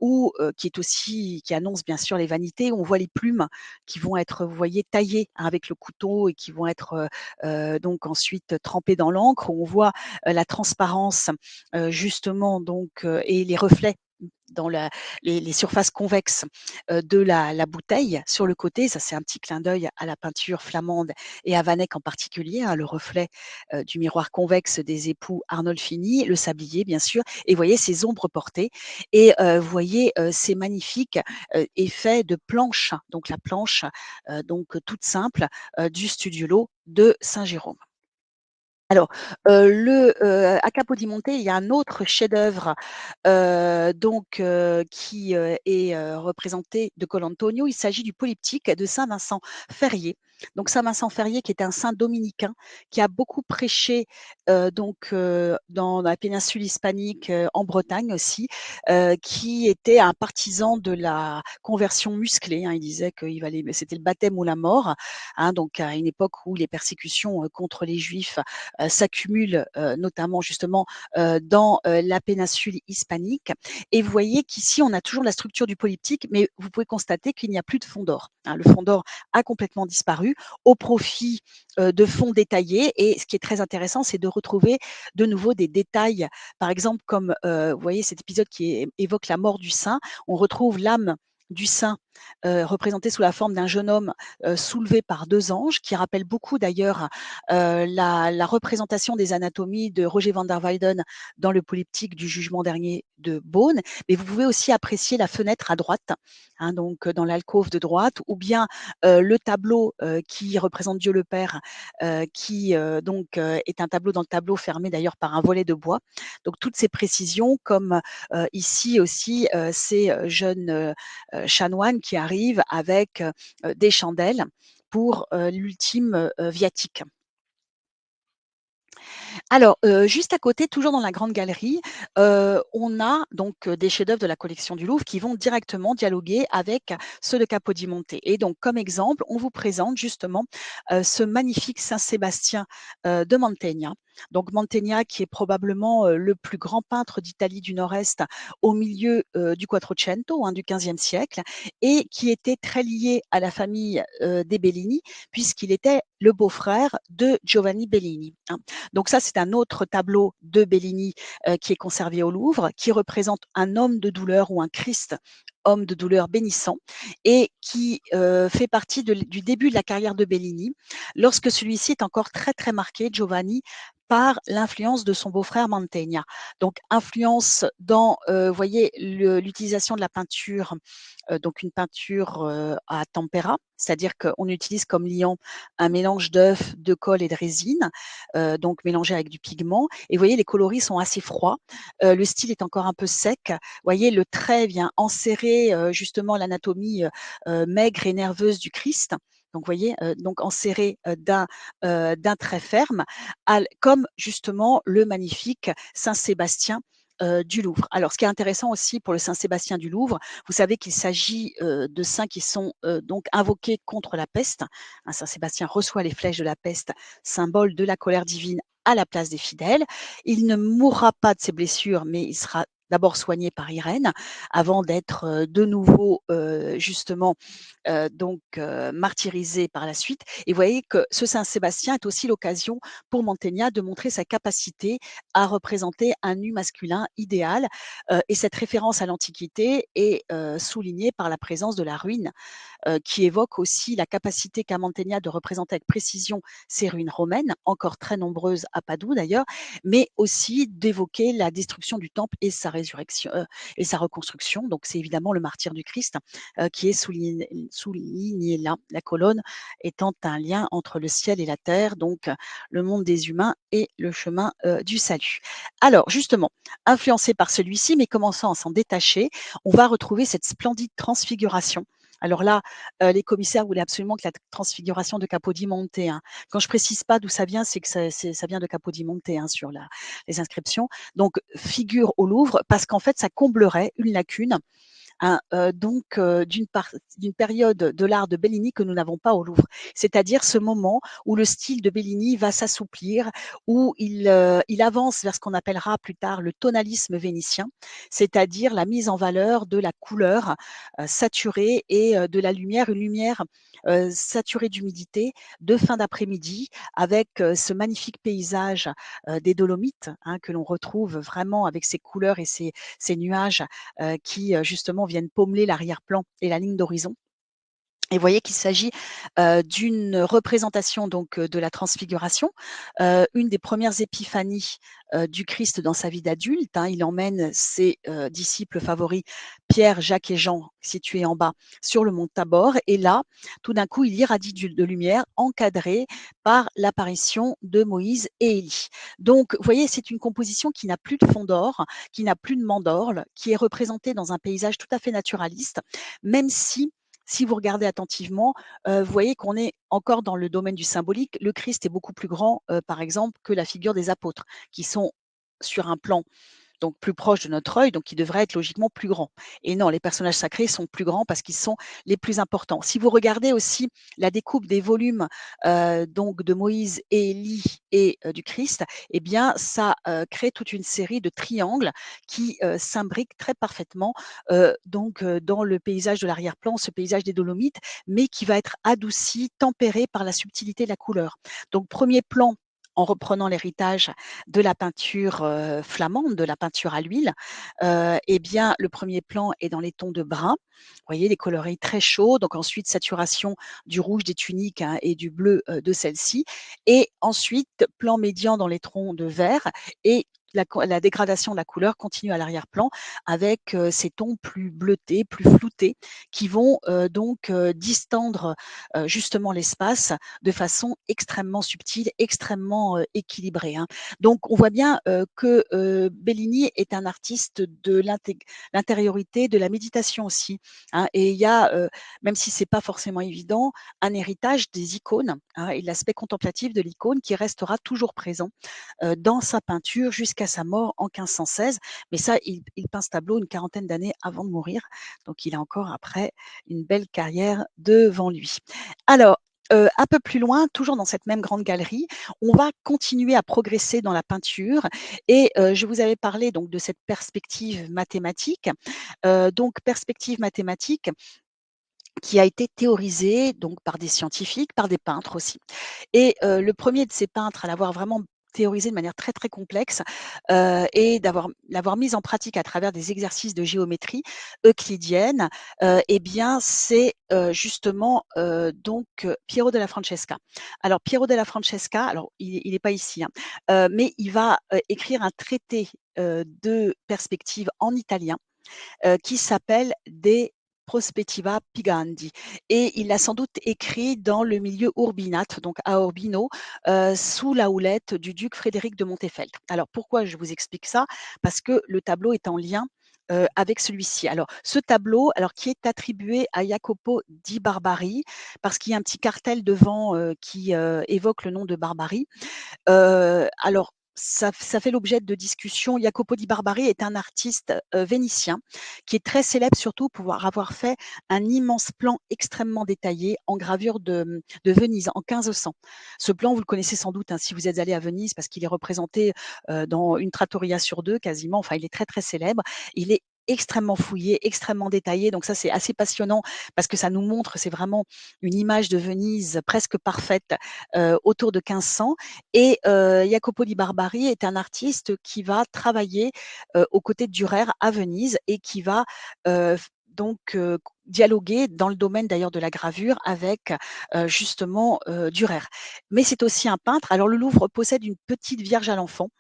Speaker 1: où, qui annonce bien sûr les vanités. On voit les plumes qui vont être, vous voyez, taillées, hein, avec le couteau et qui vont être, donc ensuite trempées dans l'encre. On voit, la transparence, justement et les reflets dans les surfaces convexes, de la bouteille sur le côté. Ça, c'est un petit clin d'œil à la peinture flamande et à Van Eyck en particulier, hein, le reflet, du miroir convexe des époux Arnolfini, le sablier bien sûr, et vous voyez ces ombres portées et vous voyez, ces magnifiques, effets de planche, donc la planche, toute simple, du studiolo de Saint-Jérôme. Alors, à Capodimonte, il y a un autre chef-d'œuvre, qui, est, représenté de Colantonio. Il s'agit du polyptyque de saint Vincent Ferrier. Donc saint Vincent Ferrier qui est un saint dominicain qui a beaucoup prêché, dans la péninsule hispanique, en Bretagne aussi, qui était un partisan de la conversion musclée, hein. Il disait qu'il valait c'était le baptême ou la mort, hein, donc à une époque où les persécutions, contre les juifs s'accumulent, notamment justement, dans, la péninsule hispanique. Et vous voyez qu'ici, on a toujours la structure du polyptyque, mais vous pouvez constater qu'il n'y a plus de fond d'or, hein. Le fond d'or a complètement disparu au profit, de fonds détaillés. Et ce qui est très intéressant, c'est de retrouver de nouveau des détails, par exemple comme, vous voyez cet épisode évoque la mort du saint. On retrouve l'âme du saint, représentée sous la forme d'un jeune homme, soulevé par 2 anges, qui rappelle beaucoup d'ailleurs la représentation des anatomies de Roger van der Weyden dans le polyptyque du jugement dernier de Beaune. Mais vous pouvez aussi apprécier la fenêtre à droite, hein, dans l'alcôve de droite, ou bien le tableau qui représente Dieu le Père, qui est un tableau dans le tableau fermé d'ailleurs par un volet de bois. Donc toutes ces précisions, comme ici aussi ces jeunes chanoines qui arrivent avec des chandelles pour l'ultime viatique. Alors, juste à côté, toujours dans la grande galerie, on a des chefs-d'œuvre de la collection du Louvre qui vont directement dialoguer avec ceux de Capodimonte. Et donc, comme exemple, on vous présente justement, ce magnifique Saint-Sébastien, de Mantegna. Donc Mantegna qui est probablement, le plus grand peintre d'Italie du Nord-Est au milieu, du Quattrocento, hein, du XVe siècle, et qui était très lié à la famille, des Bellini puisqu'il était le beau-frère de Giovanni Bellini, hein. Donc ça, c'est un autre tableau de Bellini, qui est conservé au Louvre, qui représente un homme de douleur ou un Christ, homme de douleur bénissant, et qui, fait partie du début de la carrière de Bellini, lorsque celui-ci est encore très, très marqué, Giovanni, par l'influence de son beau-frère Mantegna. Donc influence dans, vous voyez l'utilisation de la peinture, donc une peinture, à tempera, c'est-à-dire qu'on utilise comme liant un mélange d'œuf, de colle et de résine, donc mélangé avec du pigment. Et vous voyez, les coloris sont assez froids. Le style est encore un peu sec. Vous voyez, le trait vient enserrer justement l'anatomie maigre et nerveuse du Christ. Donc, vous voyez, donc enserré d'un trait ferme, comme justement le magnifique Saint Sébastien du Louvre. Alors, ce qui est intéressant aussi pour le Saint Sébastien du Louvre, vous savez qu'il s'agit de saints qui sont donc invoqués contre la peste. Un Saint Sébastien reçoit les flèches de la peste, symbole de la colère divine à la place des fidèles. Il ne mourra pas de ses blessures, mais il sera d'abord soigné par Irène avant d'être de nouveau justement martyrisé par la suite. Et vous voyez que ce Saint Sébastien est aussi l'occasion pour Mantegna de montrer sa capacité à représenter un nu masculin idéal. Et cette référence à l'Antiquité est soulignée par la présence de la ruine, qui évoque aussi la capacité qu'a Mantegna de représenter avec précision ces ruines romaines, encore très nombreuses à Padoue d'ailleurs, mais aussi d'évoquer la destruction du temple et sa résurrection et sa reconstruction. Donc c'est évidemment le martyre du Christ qui est souligné là, la colonne étant un lien entre le ciel et la terre, donc le monde des humains et le chemin du salut. Alors justement, influencé par celui-ci, mais commençant à s'en détacher, on va retrouver cette splendide transfiguration Alors là, les commissaires voulaient absolument que la transfiguration de Capodimonte, hein. Quand je précise pas d'où ça vient, c'est que ça vient de Capodimonte, hein, sur les inscriptions. Donc figure au Louvre parce qu'en fait, ça comblerait une lacune, hein, donc d'une période de l'art de Bellini que nous n'avons pas au Louvre. C'est-à-dire ce moment où le style de Bellini va s'assouplir, où il avance vers ce qu'on appellera plus tard le tonalisme vénitien, c'est-à-dire la mise en valeur de la couleur saturée et de la lumière, une lumière saturée d'humidité de fin d'après-midi avec ce magnifique paysage des Dolomites, hein, que l'on retrouve vraiment avec ses couleurs et ces nuages qui justement viennent pommeler l'arrière-plan et la ligne d'horizon. Et vous voyez qu'il s'agit d'une représentation donc de la transfiguration, une des premières épiphanies du Christ dans sa vie d'adulte, hein. Il emmène ses disciples favoris, Pierre, Jacques et Jean, situés en bas, sur le mont Tabor. Et là, tout d'un coup, il irradie de lumière, encadré par l'apparition de Moïse et Élie. Donc, vous voyez, c'est une composition qui n'a plus de fond d'or, qui n'a plus de mandorle, qui est représentée dans un paysage tout à fait naturaliste, même si vous regardez attentivement, vous voyez qu'on est encore dans le domaine du symbolique. Le Christ est beaucoup plus grand, par exemple, que la figure des apôtres, qui sont sur un plan donc plus proche de notre œil, donc qui devrait être logiquement plus grand. Et non, les personnages sacrés sont plus grands parce qu'ils sont les plus importants. Si vous regardez aussi la découpe des volumes donc de Moïse et Élie et du Christ, eh bien ça crée toute une série de triangles qui s'imbriquent très parfaitement donc dans le paysage de l'arrière-plan, ce paysage des Dolomites, mais qui va être adouci, tempéré par la subtilité de la couleur. Donc premier plan en reprenant l'héritage de la peinture flamande, de la peinture à l'huile, eh bien, le premier plan est dans les tons de brun. Vous voyez, les coloris très chauds. Donc ensuite, saturation du rouge des tuniques, hein, et du bleu de celle-ci. Et ensuite, plan médian dans les tons de vert. Et la dégradation de la couleur continue à l'arrière-plan avec ces tons plus bleutés, plus floutés, qui vont donc distendre justement l'espace de façon extrêmement subtile, extrêmement équilibrée, hein. Donc on voit bien que Bellini est un artiste de l'intériorité, de la méditation aussi, hein. Et il y a, même si c'est pas forcément évident, un héritage des icônes, hein, et l'aspect contemplatif de l'icône qui restera toujours présent dans sa peinture jusqu'à sa mort en 1516. Mais ça, il peint ce tableau une quarantaine d'années avant de mourir. Donc il a encore après une belle carrière devant lui. Alors, un peu plus loin, toujours dans cette même grande galerie, on va continuer à progresser dans la peinture et je vous avais parlé donc de cette perspective mathématique. Donc perspective mathématique qui a été théorisée donc par des scientifiques, par des peintres aussi. Et le premier de ces peintres à l'avoir vraiment théorisé de manière très, très complexe, et l'avoir mise en pratique à travers des exercices de géométrie euclidienne, eh bien, c'est, justement, donc Piero della Francesca. Alors Piero della Francesca, alors il est pas ici, hein, mais il va, écrire un traité, de perspective en italien, qui s'appelle De Prospettiva Pigandi. Et il l'a sans doute écrit dans le milieu urbinate, donc à Urbino, sous la houlette du duc Frédéric de Montefeld. Alors pourquoi je vous explique ça? Parce que le tableau est en lien avec celui-ci. Alors, ce tableau, alors qui est attribué à Jacopo di Barbari, parce qu'il y a un petit cartel devant qui évoque le nom de Barbari. Alors, ça fait l'objet de discussions. Jacopo di Barbari est un artiste vénitien qui est très célèbre surtout pour avoir fait un immense plan extrêmement détaillé en gravure de Venise en 1500. Ce plan, vous le connaissez sans doute, hein, si vous êtes allé à Venise, parce qu'il est représenté dans une trattoria sur deux quasiment. Enfin, il est très très célèbre. Il est extrêmement fouillé, extrêmement détaillé. Donc ça, c'est assez passionnant parce que ça nous montre, c'est vraiment une image de Venise presque parfaite autour de 1500. Et Jacopo di Barbari est un artiste qui va travailler aux côtés de Dürer à Venise et qui va donc dialoguer dans le domaine d'ailleurs de la gravure avec justement Dürer. Mais c'est aussi un peintre. Alors le Louvre possède une petite Vierge à l'enfant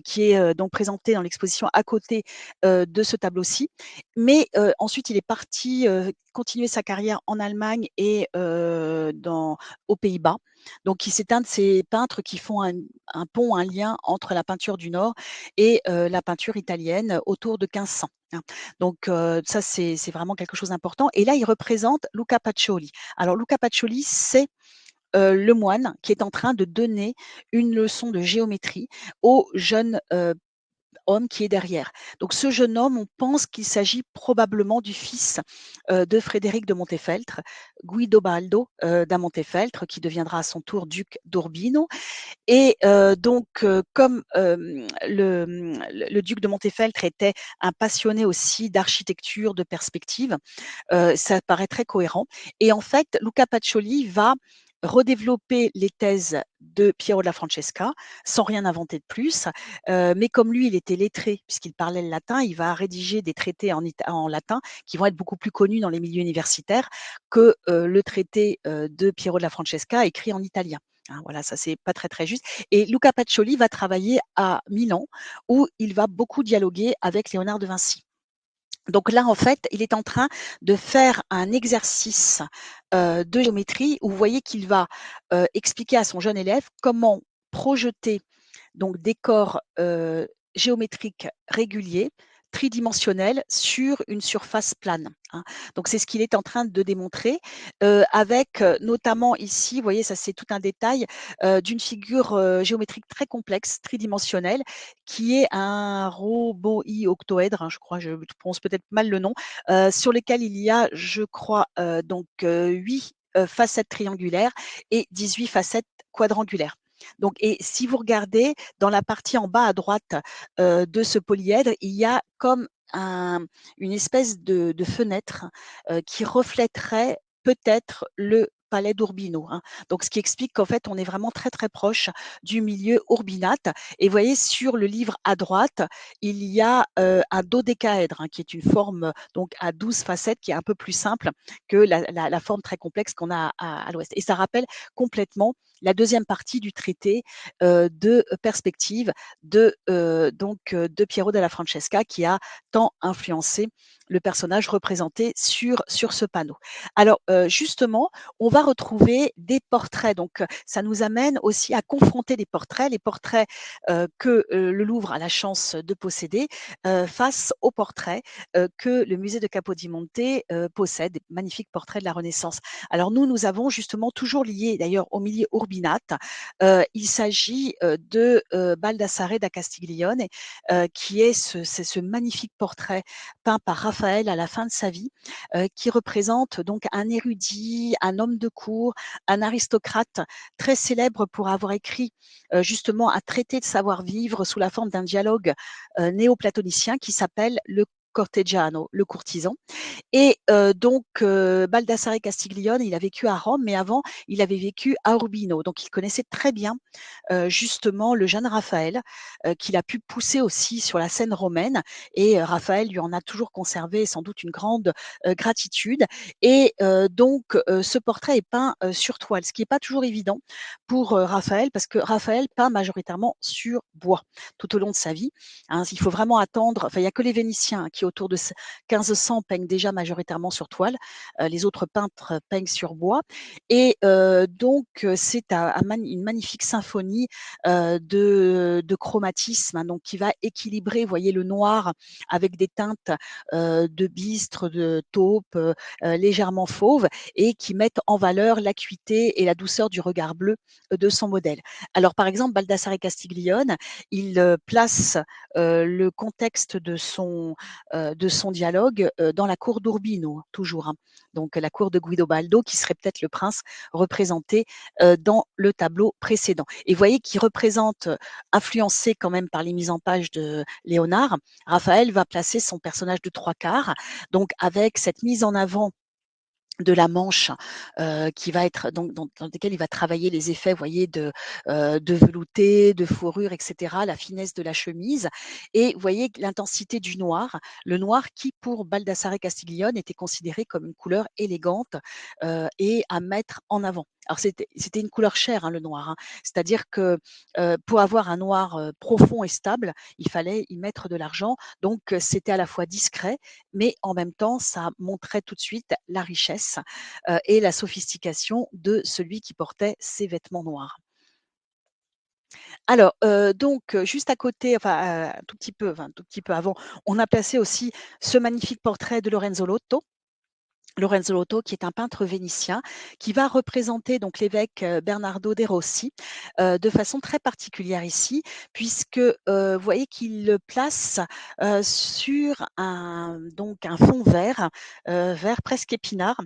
Speaker 1: qui est donc présenté dans l'exposition à côté de ce tableau-ci. Mais ensuite, il est parti continuer sa carrière en Allemagne et aux Pays-Bas. Donc, c'est un de ces peintres qui font un pont, un lien entre la peinture du Nord et la peinture italienne autour de 1500. Hein. Donc, ça, c'est vraiment quelque chose d'important. Et là, il représente Luca Pacioli. Alors, Luca Pacioli, c'est le moine qui est en train de donner une leçon de géométrie au jeune homme qui est derrière. Donc ce jeune homme, on pense qu'il s'agit probablement du fils de Frédéric de Montefeltre, Guidobaldo da Montefeltre, qui deviendra à son tour duc d'Urbino. Et donc, comme le duc de Montefeltre était un passionné aussi d'architecture, de perspective, ça paraît très cohérent. Et en fait, Luca Pacioli va redévelopper les thèses de Piero della Francesca sans rien inventer de plus. Mais comme lui, il était lettré puisqu'il parlait le latin, il va rédiger des traités en latin qui vont être beaucoup plus connus dans les milieux universitaires que le traité de Piero della Francesca écrit en italien. Hein, voilà, ça c'est pas très très juste. Et Luca Pacioli va travailler à Milan où il va beaucoup dialoguer avec Léonard de Vinci. Donc là, en fait, il est en train de faire un exercice de géométrie où vous voyez qu'il va expliquer à son jeune élève comment projeter donc des corps géométriques réguliers, tridimensionnels sur une surface plane. Hein. Donc c'est ce qu'il est en train de démontrer avec notamment ici, vous voyez, ça c'est tout un détail d'une figure géométrique très complexe, tridimensionnelle, qui est un rhoboïoctoèdre, hein, je crois, je prononce peut-être mal le nom, sur lequel il y a, je crois, donc 8 facettes triangulaires et 18 facettes quadrangulaires. Donc, et si vous regardez dans la partie en bas à droite de ce polyèdre, il y a comme une espèce de fenêtre qui reflèterait peut-être le palais d'Urbino. Hein. Donc, ce qui explique qu'en fait, on est vraiment très, très proche du milieu urbinate. Et vous voyez, sur le livre à droite, il y a un dodécaèdre, hein, qui est une forme donc à 12 facettes, qui est un peu plus simple que la forme très complexe qu'on a à l'ouest. Et ça rappelle complètement la deuxième partie du traité de perspective de Piero della Francesca qui a tant influencé le personnage représenté sur ce panneau. Alors justement, on va retrouver des portraits. Donc ça nous amène aussi à confronter des portraits, les portraits que le Louvre a la chance de posséder face aux portraits que le musée de Capodimonte possède, des magnifiques portraits de la Renaissance. Alors nous avons justement toujours lié d'ailleurs au milieu urbinate. Il s'agit de Baldassare da Castiglione, qui est ce magnifique portrait peint par Raphaël à la fin de sa vie, qui représente donc un érudit, un homme de cour, un aristocrate très célèbre pour avoir écrit justement un traité de savoir-vivre sous la forme d'un dialogue néoplatonicien qui s'appelle le Cortegiano, le courtisan. Et donc Baldassare Castiglione, il a vécu à Rome, mais avant, il avait vécu à Urbino. Donc il connaissait très bien justement le jeune Raphaël, qu'il a pu pousser aussi sur la scène romaine. Et Raphaël lui en a toujours conservé sans doute une grande gratitude. Et donc ce portrait est peint sur toile, ce qui n'est pas toujours évident pour Raphaël, parce que Raphaël peint majoritairement sur bois tout au long de sa vie. Hein, il faut vraiment attendre, enfin il n'y a que les Vénitiens qui autour de 1500 peignent déjà majoritairement sur toile, les autres peintres peignent sur bois. Et donc c'est une magnifique symphonie de chromatisme, hein, donc qui va équilibrer, vous voyez, le noir avec des teintes de bistre, de taupe, légèrement fauve, et qui mettent en valeur l'acuité et la douceur du regard bleu de son modèle. Alors par exemple, Baldassare Castiglione, il place le contexte de son dialogue dans la cour d'Urbino, toujours. Hein. Donc la cour de Guidobaldo, qui serait peut-être le prince représenté dans le tableau précédent. Et vous voyez qu'il représente, influencé quand même par les mises en page de Léonard, Raphaël va placer son personnage de trois quarts, donc avec cette mise en avant de la manche qui va être donc dans lequel il va travailler les effets, vous voyez, de velouté, de fourrure, etc., la finesse de la chemise. Et vous voyez l'intensité du noir, le noir qui pour Baldassare Castiglione était considéré comme une couleur élégante et à mettre en avant. Alors c'était une couleur chère, hein, le noir, hein. C'est-à-dire que, pour avoir un noir, profond et stable, il fallait y mettre de l'argent. Donc, c'était à la fois discret, mais en même temps, ça montrait tout de suite la richesse, et la sophistication de celui qui portait ces vêtements noirs. Alors, donc, juste à côté, enfin, un tout petit peu avant, on a placé aussi ce magnifique portrait de Lorenzo Lotto. Lorenzo Lotto, qui est un peintre vénitien, qui va représenter donc l'évêque Bernardo de Rossi de façon très particulière ici, puisque vous voyez qu'il le place sur un fond vert, vert presque épinard,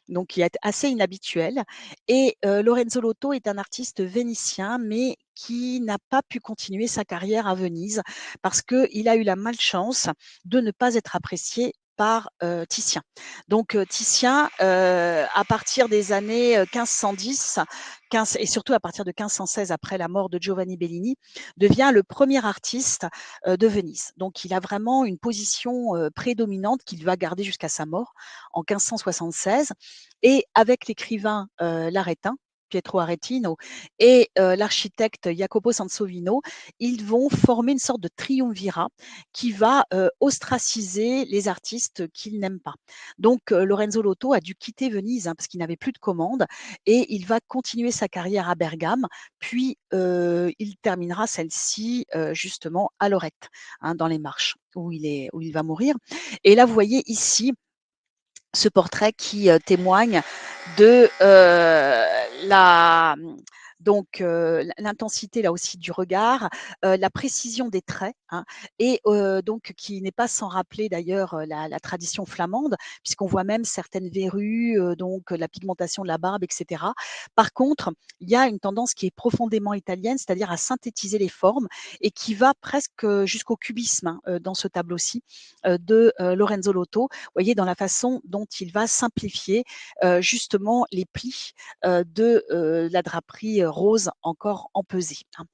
Speaker 1: donc qui est assez inhabituel. Et Lorenzo Lotto est un artiste vénitien, mais qui n'a pas pu continuer sa carrière à Venise parce qu'il a eu la malchance de ne pas être apprécié par Titien. Donc Titien, à partir des années 1510, 15, et surtout à partir de 1516, après la mort de Giovanni Bellini, devient le premier artiste de Venise. Donc il a vraiment une position prédominante qu'il va garder jusqu'à sa mort en 1576. Et avec l'écrivain Laretin, Pietro Aretino, et l'architecte Jacopo Sansovino, ils vont former une sorte de triumvirat qui va ostraciser les artistes qu'il n'aime pas. Donc Lorenzo Lotto a dû quitter Venise, hein, parce qu'il n'avait plus de commandes, et il va continuer sa carrière à Bergame, puis il terminera celle-ci justement à Lorette, hein, dans les Marches, où il va mourir. Et là, vous voyez ici ce portrait qui témoigne de la donc l'intensité là aussi du regard, la précision des traits, hein, et donc qui n'est pas sans rappeler d'ailleurs la tradition flamande, puisqu'on voit même certaines verrues, donc la pigmentation de la barbe, etc. Par contre, il y a une tendance qui est profondément italienne, c'est-à-dire à synthétiser les formes, et qui va presque jusqu'au cubisme, hein, dans ce tableau-ci de Lorenzo Lotto. Vous voyez, dans la façon dont il va simplifier justement les plis de la draperie rose encore empesée, hein.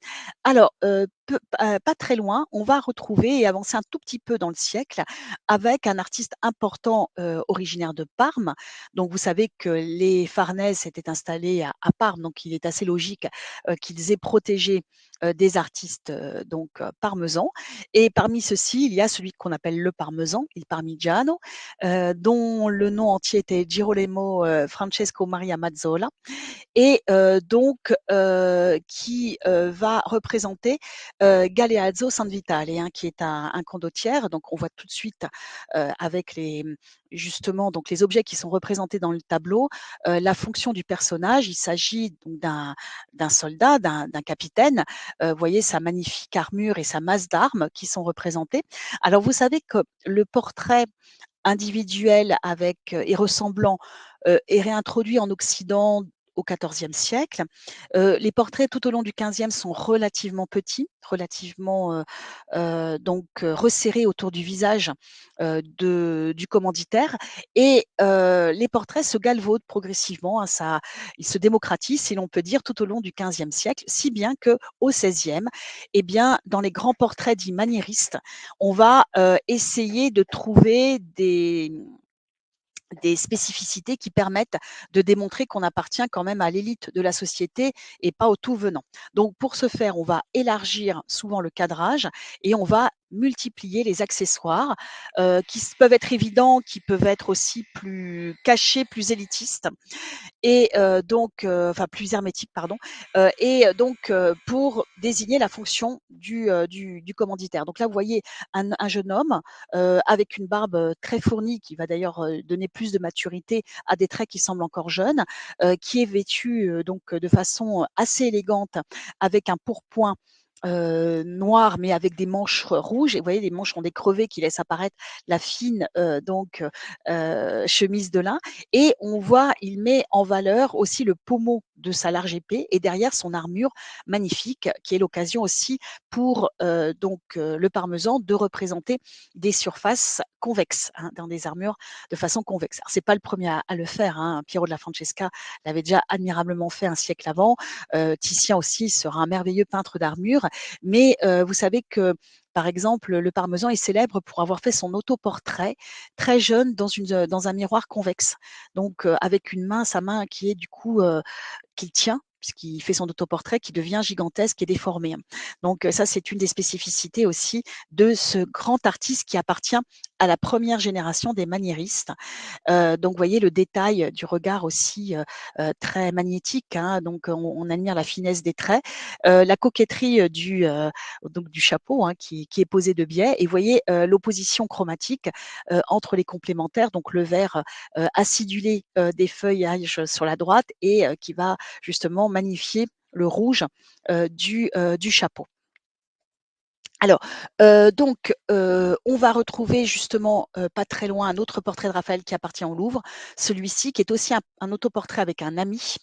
Speaker 1: Alors, pas très loin, on va retrouver et avancer un tout petit peu dans le siècle avec un artiste important originaire de Parme. Donc, vous savez que les Farnèse s'étaient installés à Parme, donc il est assez logique qu'ils aient protégé des artistes parmesans. Et parmi ceux-ci, il y a celui qu'on appelle le parmesan, il Parmigiano, dont le nom entier était Girolamo Francesco Maria Mazzola, et donc qui va représenter Galeazzo San Vitale, hein, qui est un condottiere. Donc on voit tout de suite avec justement donc les objets qui sont représentés dans le tableau, la fonction du personnage. Il s'agit donc d'un soldat, d'un capitaine. Vous voyez sa magnifique armure et sa masse d'armes qui sont représentées. Alors vous savez que le portrait individuel avec et ressemblant est réintroduit en Occident au XIVe siècle. Les portraits tout au long du XVe sont relativement petits, relativement resserrés autour du visage du commanditaire, et les portraits se galvaudent progressivement, hein, ils se démocratisent, si l'on peut dire, tout au long du XVe siècle, si bien que au XVIe, eh bien, dans les grands portraits dits maniéristes, on va essayer de trouver des spécificités qui permettent de démontrer qu'on appartient quand même à l'élite de la société et pas au tout venant. Donc pour ce faire, on va élargir souvent le cadrage et on va multiplier les accessoires qui peuvent être évidents, qui peuvent être aussi plus cachés, plus élitistes, et enfin plus hermétique, pardon, et donc pour désigner la fonction du commanditaire. Donc là, vous voyez un jeune homme avec une barbe très fournie, qui va d'ailleurs donner plus de maturité à des traits qui semblent encore jeunes, qui est vêtu donc de façon assez élégante, avec un pourpoint noir, mais avec des manches rouges. Et vous voyez, les manches ont des crevés qui laissent apparaître la fine chemise de lin. Et on voit, il met en valeur aussi le pommeau de sa large épée et derrière son armure magnifique, qui est l'occasion aussi pour le parmesan de représenter des surfaces convexes, hein, dans des armures de façon convexe. Alors, c'est pas le premier à le faire, hein. Piero della Francesca l'avait déjà admirablement fait un siècle avant. Titien aussi sera un merveilleux peintre d'armure, mais vous savez que, par exemple, le parmesan est célèbre pour avoir fait son autoportrait très jeune dans un miroir convexe. Donc avec sa main qui est du coup, qu'il tient, puisqu'il fait son autoportrait qui devient gigantesque et déformé. Donc ça, c'est une des spécificités aussi de ce grand artiste qui appartient à la première génération des maniéristes. Donc vous voyez le détail du regard aussi, très magnétique, hein, donc on admire la finesse des traits, la coquetterie, donc du chapeau, hein, qui est posé de biais, et vous voyez, l'opposition chromatique, entre les complémentaires, donc le vert, acidulé, des feuillages sur la droite et qui va justement magnifier le rouge, du chapeau. Alors, on va retrouver justement, pas très loin, un autre portrait de Raphaël qui appartient au Louvre. Celui-ci qui est aussi un autoportrait avec un ami.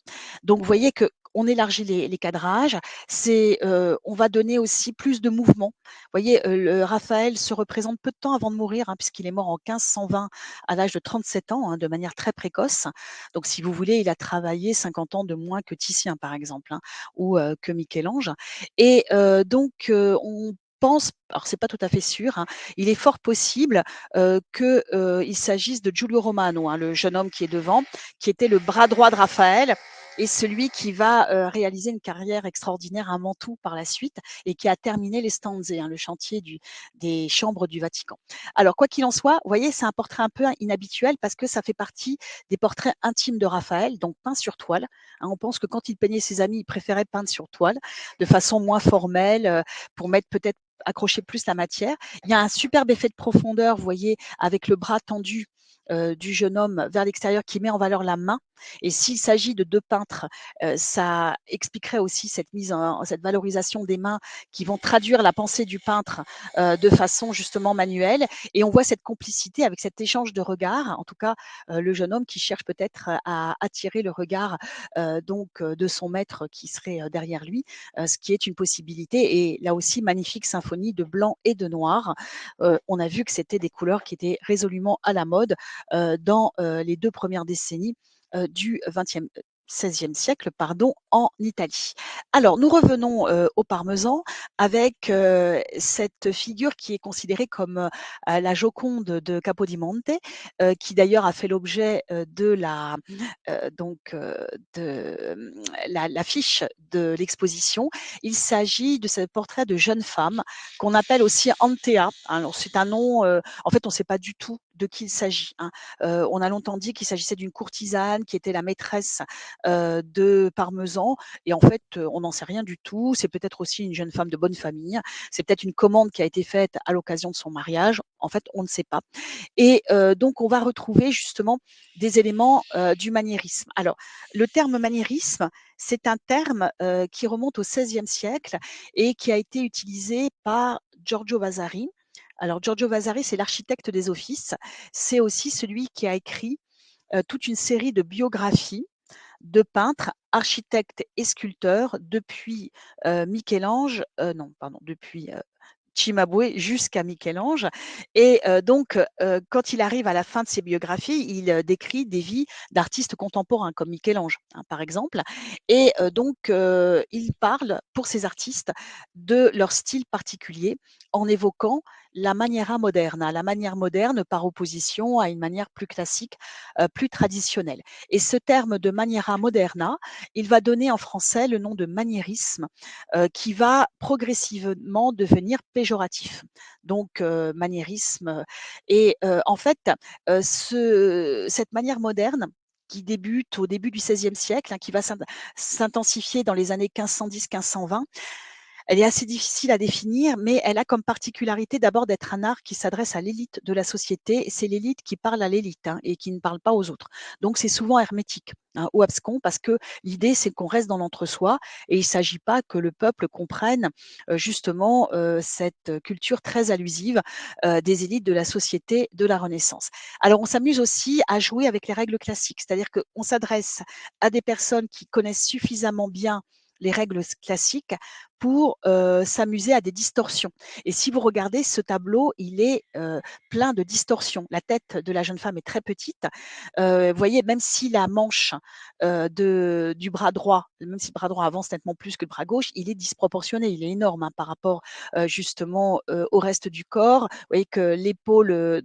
Speaker 1: Donc vous voyez qu'on élargit les cadrages, on va donner aussi plus de mouvement. Vous voyez, le Raphaël se représente peu de temps avant de mourir, hein, puisqu'il est mort en 1520 à l'âge de 37 ans, hein, de manière très précoce. Donc si vous voulez, il a travaillé 50 ans de moins que Titien, par exemple, hein, ou que Michel-Ange, et on pense, alors c'est pas tout à fait sûr, hein, il est fort possible qu'il s'agisse de Giulio Romano, hein, le jeune homme qui est devant, qui était le bras droit de Raphaël et celui qui va réaliser une carrière extraordinaire à Mantoue par la suite et qui a terminé les Stanze, hein, le chantier des chambres du Vatican. Alors quoi qu'il en soit, vous voyez, c'est un portrait un peu inhabituel parce que ça fait partie des portraits intimes de Raphaël, donc peints sur toile, hein. On pense que quand il peignait ses amis, il préférait peindre sur toile de façon moins formelle, pour mettre peut-être accrocher plus la matière. Il y a un superbe effet de profondeur, vous voyez, avec le bras tendu du jeune homme vers l'extérieur qui met en valeur la main. Et s'il s'agit de deux peintres, ça expliquerait aussi cette valorisation des mains qui vont traduire la pensée du peintre de façon justement manuelle. Et on voit cette complicité avec cet échange de regards, en tout cas le jeune homme qui cherche peut-être à attirer le regard de son maître qui serait derrière lui, ce qui est une possibilité. Et là aussi, magnifique symphonie de blanc et de noir. On a vu que c'était des couleurs qui étaient résolument à la mode dans les 2 premières décennies du 20e, 16e siècle, pardon, en Italie. Alors, nous revenons au parmesan avec cette figure qui est considérée comme la Joconde de Capodimonte, qui d'ailleurs a fait l'objet de l'affiche de l'exposition. Il s'agit de ce portrait de jeune femme qu'on appelle aussi Antea. Alors, c'est un nom, en fait, on ne sait pas du tout de qui il s'agit, hein. On a longtemps dit qu'il s'agissait d'une courtisane qui était la maîtresse de Parmesan, et en fait, on n'en sait rien du tout. C'est peut-être aussi une jeune femme de bonne famille. C'est peut-être une commande qui a été faite à l'occasion de son mariage. En fait, on ne sait pas. Et donc, on va retrouver justement des éléments du maniérisme. Alors, le terme maniérisme, c'est un terme qui remonte au XVIe siècle et qui a été utilisé par Giorgio Vasari. Alors, Giorgio Vasari, c'est l'architecte des offices. C'est aussi celui qui a écrit toute une série de biographies de peintres, architectes et sculpteurs depuis Michel-Ange, non, pardon, depuis Cimabue jusqu'à Michel-Ange. Et quand il arrive à la fin de ses biographies, il décrit des vies d'artistes contemporains comme Michel-Ange, hein, par exemple. Et il parle pour ces artistes de leur style particulier en évoquant la maniera moderna, la manière moderne par opposition à une manière plus classique, plus traditionnelle. Et ce terme de maniera moderna, il va donner en français le nom de maniérisme, qui va progressivement devenir péjoratif. Donc, maniérisme. Et en fait, cette manière moderne qui débute au début du XVIe siècle, hein, qui va s'intensifier dans les années 1510-1520, elle est assez difficile à définir, mais elle a comme particularité d'abord d'être un art qui s'adresse à l'élite de la société. C'est l'élite qui parle à l'élite, hein, et qui ne parle pas aux autres. Donc c'est souvent hermétique, hein, ou abscon, parce que l'idée c'est qu'on reste dans l'entre-soi et il ne s'agit pas que le peuple comprenne justement cette culture très allusive des élites de la société de la Renaissance. Alors on s'amuse aussi à jouer avec les règles classiques, c'est-à-dire qu'on s'adresse à des personnes qui connaissent suffisamment bien les règles classiques pour s'amuser à des distorsions. Et si vous regardez ce tableau, il est plein de distorsions. La tête de la jeune femme est très petite. Vous voyez, même si la manche du bras droit, même si le bras droit avance nettement plus que le bras gauche, il est disproportionné, il est énorme hein, par rapport justement au reste du corps. Vous voyez que l'épaule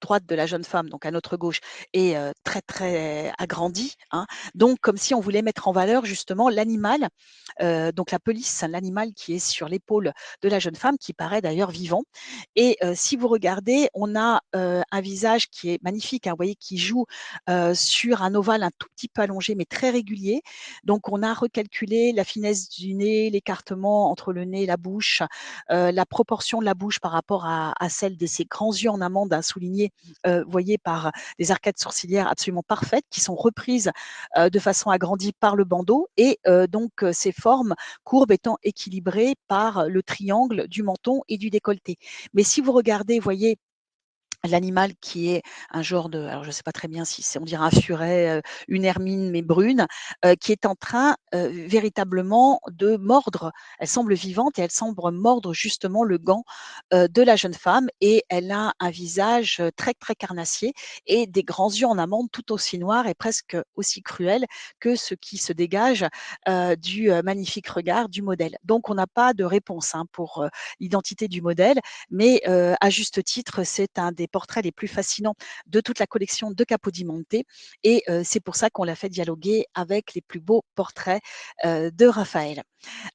Speaker 1: droite de la jeune femme, donc à notre gauche, est très très agrandie, hein. Donc comme si on voulait mettre en valeur justement l'animal, donc la pelisse, l'animal qui est sur l'épaule de la jeune femme, qui paraît d'ailleurs vivant. Et si vous regardez, on a un visage qui est magnifique, hein, vous voyez, qui joue sur un ovale un tout petit peu allongé, mais très régulier. Donc on a recalculé la finesse du nez, l'écartement entre le nez et la bouche, la proportion de la bouche par rapport à celle de ces grands yeux en amande, hein, soulignés, vous voyez, par des arcades sourcilières absolument parfaites, qui sont reprises de façon agrandie par le bandeau, et donc ces formes courbes étant équilibrées par le triangle du menton et du décolleté. Mais si vous regardez, vous voyez, l'animal qui est un genre de, alors je ne sais pas très bien si c'est, on dirait un furet, une hermine mais brune, qui est en train véritablement de mordre. Elle semble vivante et elle semble mordre justement le gant de la jeune femme, et elle a un visage très très carnassier et des grands yeux en amande tout aussi noirs et presque aussi cruels que ce qui se dégage du magnifique regard du modèle. Donc on n'a pas de réponse hein, pour l'identité du modèle, mais à juste titre, c'est un des portraits les plus fascinants de toute la collection de Capodimonte, et c'est pour ça qu'on l'a fait dialoguer avec les plus beaux portraits de Raphaël.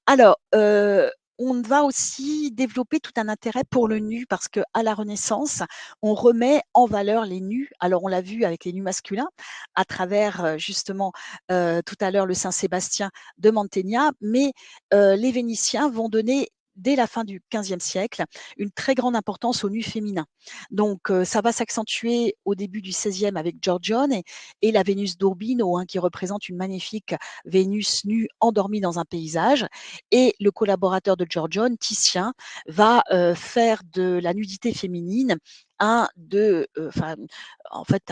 Speaker 1: Alors, on va aussi développer tout un intérêt pour le nu, parce qu'à la Renaissance, on remet en valeur les nus. Alors, on l'a vu avec les nus masculins à travers justement tout à l'heure le Saint-Sébastien de Mantegna, mais les Vénitiens vont donner dès la fin du XVe siècle une très grande importance aux nus féminins. Donc, ça va s'accentuer au début du XVIe avec Giorgione et la Vénus d'Urbino, hein, qui représente une magnifique Vénus nue endormie dans un paysage. Et le collaborateur de Giorgione, Titien, va faire de la nudité féminine un de, en fait,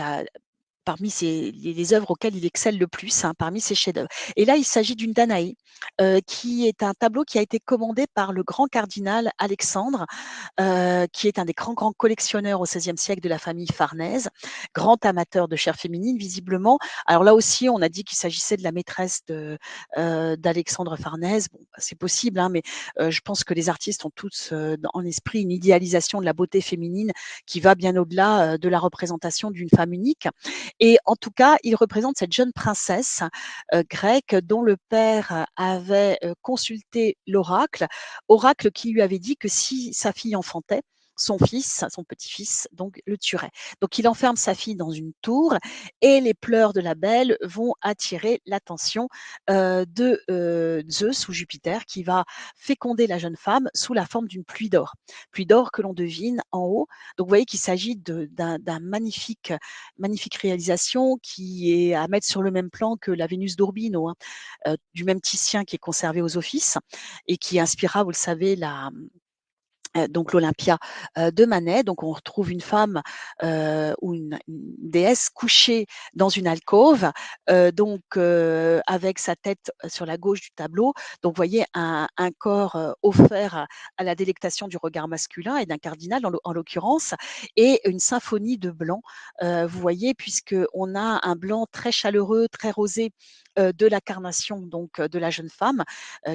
Speaker 1: parmi les œuvres auxquelles il excelle le plus, hein, parmi ses chefs-d'œuvre. Et là, il s'agit d'une Danaé, qui est un tableau qui a été commandé par le grand cardinal Alexandre, qui est un des grands collectionneurs au XVIe siècle de la famille Farnèse, grand amateur de chair féminine visiblement. Alors là aussi, on a dit qu'il s'agissait de la maîtresse d'Alexandre Farnèse. Bon, c'est possible, hein, mais je pense que les artistes ont tous en esprit une idéalisation de la beauté féminine qui va bien au-delà de la représentation d'une femme unique. Et en tout cas, il représente cette jeune princesse grecque dont le père avait consulté l'oracle, oracle qui lui avait dit que si sa fille enfantait, son fils, son petit-fils, donc le tuerait. Donc il enferme sa fille dans une tour, et les pleurs de la belle vont attirer l'attention de Zeus ou Jupiter, qui va féconder la jeune femme sous la forme d'une pluie d'or que l'on devine en haut. Donc vous voyez qu'il s'agit d'un magnifique réalisation qui est à mettre sur le même plan que la Vénus d'Urbino, hein, du même Titien, qui est conservé aux Offices et qui inspira, vous le savez, donc l'Olympia de Manet. Donc on retrouve une femme ou une déesse couchée dans une alcôve, donc avec sa tête sur la gauche du tableau. Donc vous voyez un corps offert à la délectation du regard masculin et d'un cardinal en l'occurrence, et une symphonie de blanc. Vous voyez, puisque on a un blanc très chaleureux, très rosé de la carnation, donc de la jeune femme,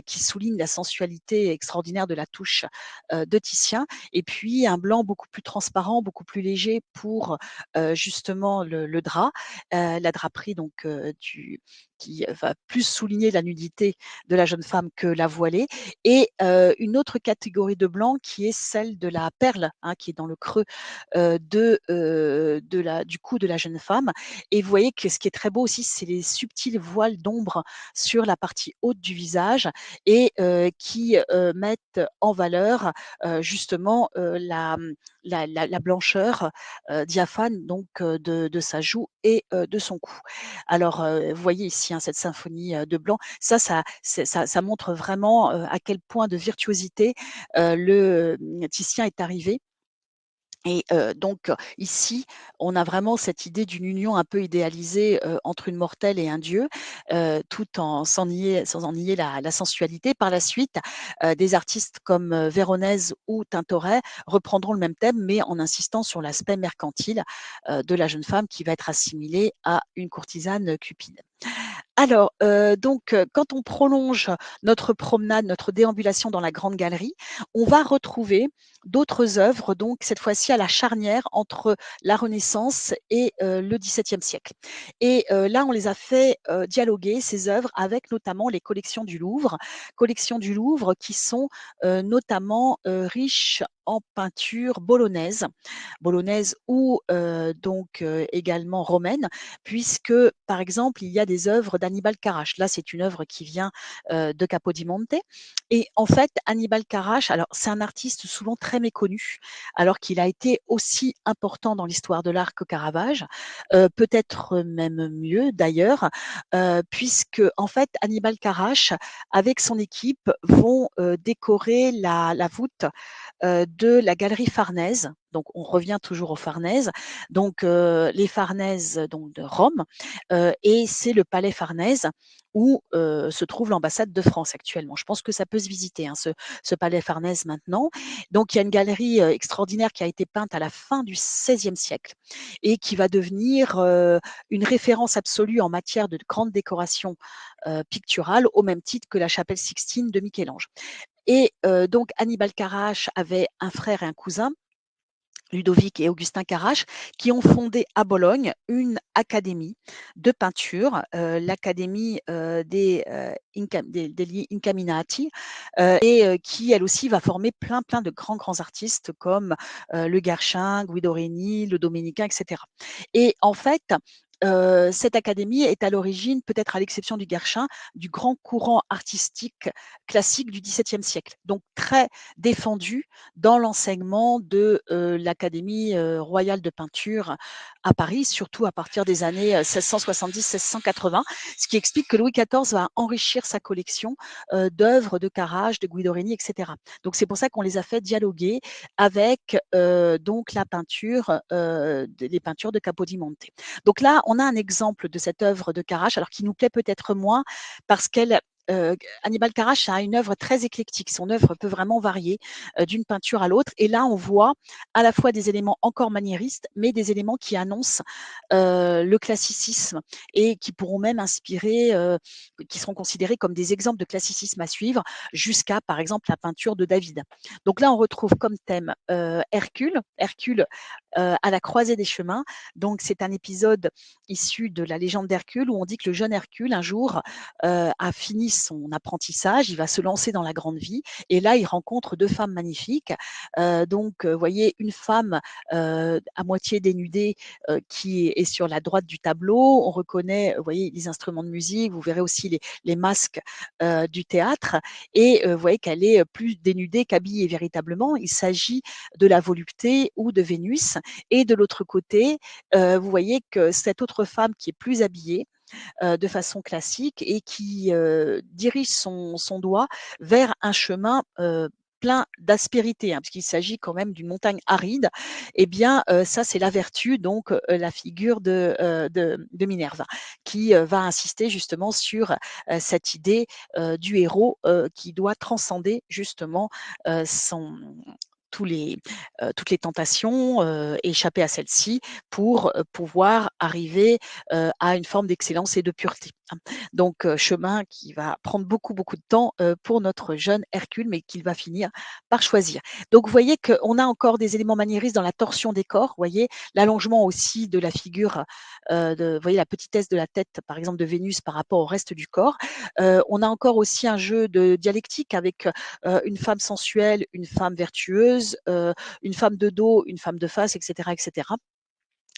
Speaker 1: qui souligne la sensualité extraordinaire de la touche de Titien, et puis un blanc beaucoup plus transparent, beaucoup plus léger pour justement le drap, la draperie, donc qui va plus souligner la nudité de la jeune femme que la voilée, et une autre catégorie de blanc qui est celle de la perle, hein, qui est dans le creux du cou de la jeune femme. Et vous voyez que ce qui est très beau aussi, c'est les subtils voiles d'ombre sur la partie haute du visage, et qui mettent en valeur justement la blancheur diaphane, donc de sa joue et de son cou. Alors, vous voyez ici hein, cette symphonie de blanc. Ça montre vraiment à quel point de virtuosité le Titien est arrivé Et ici, on a vraiment cette idée d'une union un peu idéalisée, entre une mortelle et un dieu, tout en sans en nier la sensualité. Par la suite, des artistes comme, Véronèse ou Tintoret reprendront le même thème, mais en insistant sur l'aspect mercantile, de la jeune femme qui va être assimilée à une courtisane, cupide. Alors, quand on prolonge notre promenade, notre déambulation dans la grande galerie, on va retrouver d'autres œuvres, donc cette fois-ci à la charnière entre la Renaissance et le XVIIe siècle. Et là, on les a fait, dialoguer ces œuvres avec notamment les collections du Louvre qui sont, notamment, riches en peinture bolognaise ou également romaine, puisque, par exemple, il y a des œuvres d'Annibal Carrach. Là, c'est une œuvre qui vient de Capodimonte. Et en fait, Annibal Carrach, alors c'est un artiste souvent très méconnu, alors qu'il a été aussi important dans l'histoire de l'art que Caravage, peut-être même mieux d'ailleurs, puisque en fait, Annibal Carrach, avec son équipe, vont décorer la voûte de la galerie Farnèse. Donc, on revient toujours aux Farnèse. Donc, les Farnèse donc de Rome, et c'est le palais Farnèse où se trouve l'ambassade de France actuellement. Je pense que ça peut se visiter, hein, ce palais Farnèse maintenant. Donc, il y a une galerie extraordinaire qui a été peinte à la fin du XVIe siècle et qui va devenir une référence absolue en matière de grande décoration picturale, au même titre que la chapelle Sixtine de Michel-Ange. Et donc Annibal Carrach avait un frère et un cousin, Ludovic et Augustin Carrach, qui ont fondé à Bologne une académie de peinture, l'académie degli Incaminati, qui elle aussi va former plein de grands artistes comme le Guerchin, Guido Reni, le Dominicain, etc. Et en fait, cette académie est à l'origine, peut-être à l'exception du Guerchin, du grand courant artistique classique du XVIIe siècle. Donc très défendu dans l'enseignement de l'Académie royale de peinture à Paris, surtout à partir des années 1670-1680, ce qui explique que Louis XIV va enrichir sa collection d'œuvres de Carrage, de Guidorini, etc. Donc c'est pour ça qu'on les a fait dialoguer avec donc la peinture, les peintures de Capodimonte. Donc là, on a un exemple de cette œuvre de Carrach, alors qui nous plaît peut-être moins parce qu'elle Annibal Carrach a une œuvre très éclectique. Son œuvre peut vraiment varier d'une peinture à l'autre. Et là, on voit à la fois des éléments encore maniéristes, mais des éléments qui annoncent le classicisme et qui pourront même inspirer, qui seront considérés comme des exemples de classicisme à suivre, jusqu'à, par exemple, la peinture de David. Donc là, on retrouve comme thème Hercule à la croisée des chemins. Donc c'est un épisode issu de la légende d'Hercule où on dit que le jeune Hercule, un jour, a fini son apprentissage, il va se lancer dans la grande vie et là, il rencontre deux femmes magnifiques. Vous voyez une femme à moitié dénudée qui est sur la droite du tableau. On reconnaît, vous voyez, les instruments de musique, vous verrez aussi les masques du théâtre et vous voyez qu'elle est plus dénudée qu'habillée véritablement. Il s'agit de la volupté ou de Vénus. Et de l'autre côté, vous voyez que cette autre femme qui est plus habillée, de façon classique et qui dirige son doigt vers un chemin plein d'aspérité, hein, puisqu'il s'agit quand même d'une montagne aride. Eh bien, ça, c'est la vertu, donc la figure de Minerva, qui va insister justement sur cette idée du héros qui doit transcender justement son toutes les tentations, échapper à celle-ci pour pouvoir arriver à une forme d'excellence et de pureté. Donc, chemin qui va prendre beaucoup de temps pour notre jeune Hercule, mais qu'il va finir par choisir. Donc, vous voyez qu'on a encore des éléments maniéristes dans la torsion des corps, vous voyez, l'allongement aussi de la figure, vous voyez la petitesse de la tête, par exemple, de Vénus par rapport au reste du corps. On a encore aussi un jeu de dialectique avec une femme sensuelle, une femme vertueuse, une femme de dos, une femme de face, etc., etc.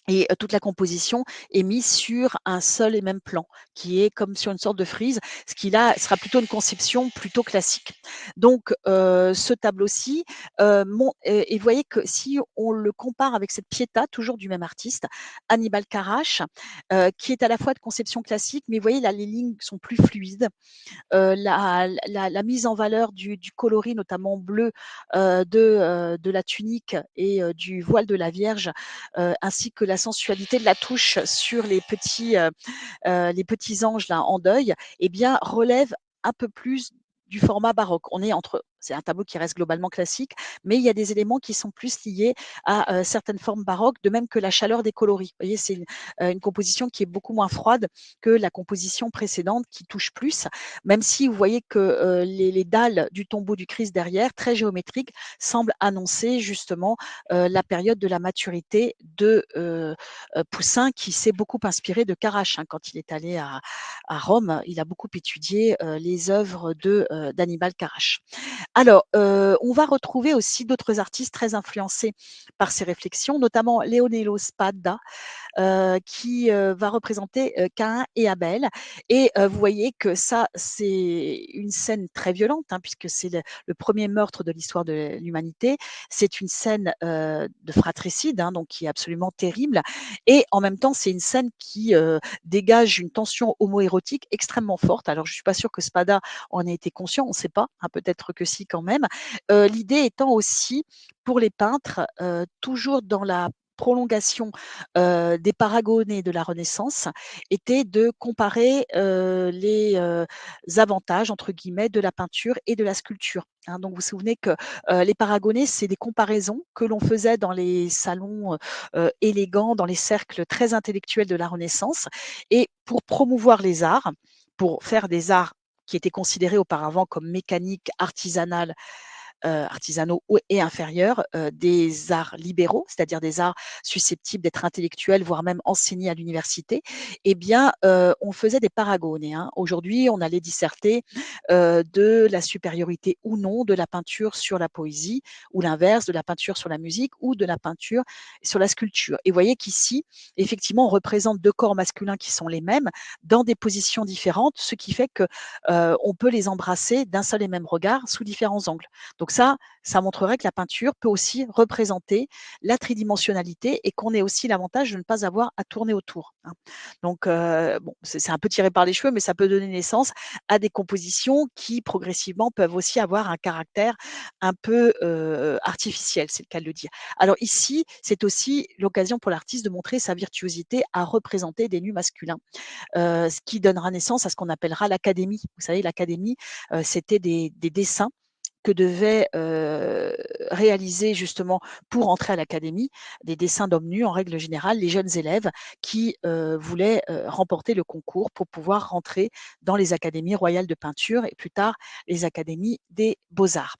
Speaker 1: et toute la composition est mise sur un seul et même plan, qui est comme sur une sorte de frise, ce qui là sera plutôt une conception plutôt classique. Donc ce tableau-ci, mon et vous voyez que si on le compare avec cette Pietà, toujours du même artiste, Hannibal Carrache, qui est à la fois de conception classique, mais vous voyez là, les lignes sont plus fluides. La mise en valeur du coloris, notamment bleu, de la tunique et du voile de la Vierge, ainsi que la sensualité de la touche sur les petits anges là en deuil, eh bien, relève un peu plus du format baroque. C'est un tableau qui reste globalement classique, mais il y a des éléments qui sont plus liés à certaines formes baroques, de même que la chaleur des coloris. Vous voyez, c'est une composition qui est beaucoup moins froide que la composition précédente qui touche plus, même si vous voyez que les dalles du tombeau du Christ derrière, très géométriques, semblent annoncer justement la période de la maturité de Poussin, qui s'est beaucoup inspiré de Carrache. Hein. Quand il est allé à Rome, il a beaucoup étudié les œuvres d'Annibal Carrache. Alors, on va retrouver aussi d'autres artistes très influencés par ces réflexions, notamment Leonello Spada, qui va représenter Caïn et Abel. Et vous voyez que ça, c'est une scène très violente, hein, puisque c'est le premier meurtre de l'histoire de l'humanité. C'est une scène de fratricide, hein, donc qui est absolument terrible. Et en même temps, c'est une scène qui dégage une tension homoérotique extrêmement forte. Alors, je suis pas sûre que Spada en ait été conscient, on ne sait pas, hein, peut-être que si quand même. L'idée étant aussi, pour les peintres, toujours dans la prolongation des paragonés de la Renaissance, était de comparer les avantages, entre guillemets, de la peinture et de la sculpture. Hein. Donc vous vous souvenez que les paragonés, c'est des comparaisons que l'on faisait dans les salons élégants, dans les cercles très intellectuels de la Renaissance, et pour promouvoir les arts, pour faire des arts qui étaient considérés auparavant comme mécaniques, artisanaux et inférieurs, des arts libéraux, c'est-à-dire des arts susceptibles d'être intellectuels, voire même enseignés à l'université, eh bien, on faisait des paragones. Hein. Aujourd'hui, on allait disserter de la supériorité ou non de la peinture sur la poésie, ou l'inverse, de la peinture sur la musique, ou de la peinture sur la sculpture. Et vous voyez qu'ici, effectivement, on représente deux corps masculins qui sont les mêmes, dans des positions différentes, ce qui fait que on peut les embrasser d'un seul et même regard sous différents angles. Donc ça montrerait que la peinture peut aussi représenter la tridimensionnalité et qu'on ait aussi l'avantage de ne pas avoir à tourner autour. Hein. Donc bon, c'est un peu tiré par les cheveux, mais ça peut donner naissance à des compositions qui progressivement peuvent aussi avoir un caractère un peu artificiel, c'est le cas de le dire. Alors ici, c'est aussi l'occasion pour l'artiste de montrer sa virtuosité à représenter des nus masculins, ce qui donnera naissance à ce qu'on appellera l'académie. Vous savez, l'académie, c'était des dessins que devaient réaliser justement pour entrer à l'académie, des dessins d'hommes nus en règle générale, les jeunes élèves qui voulaient remporter le concours pour pouvoir rentrer dans les académies royales de peinture et plus tard les académies des beaux-arts.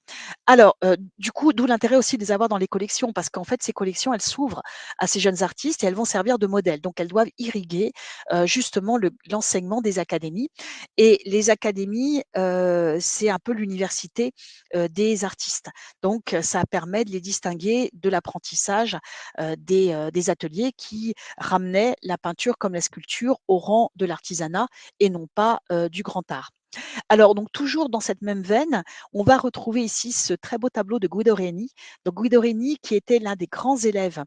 Speaker 1: Alors, du coup, d'où l'intérêt aussi de les avoir dans les collections, parce qu'en fait, ces collections, elles s'ouvrent à ces jeunes artistes et elles vont servir de modèle. Donc, elles doivent irriguer justement l'enseignement des académies. Et les académies, c'est un peu l'université des artistes. Donc, ça permet de les distinguer de l'apprentissage des ateliers qui ramenaient la peinture comme la sculpture au rang de l'artisanat et non pas du grand art. Alors, donc, toujours dans cette même veine, on va retrouver ici ce très beau tableau de Guido Reni. Donc, Guido Reni, qui était l'un des grands élèves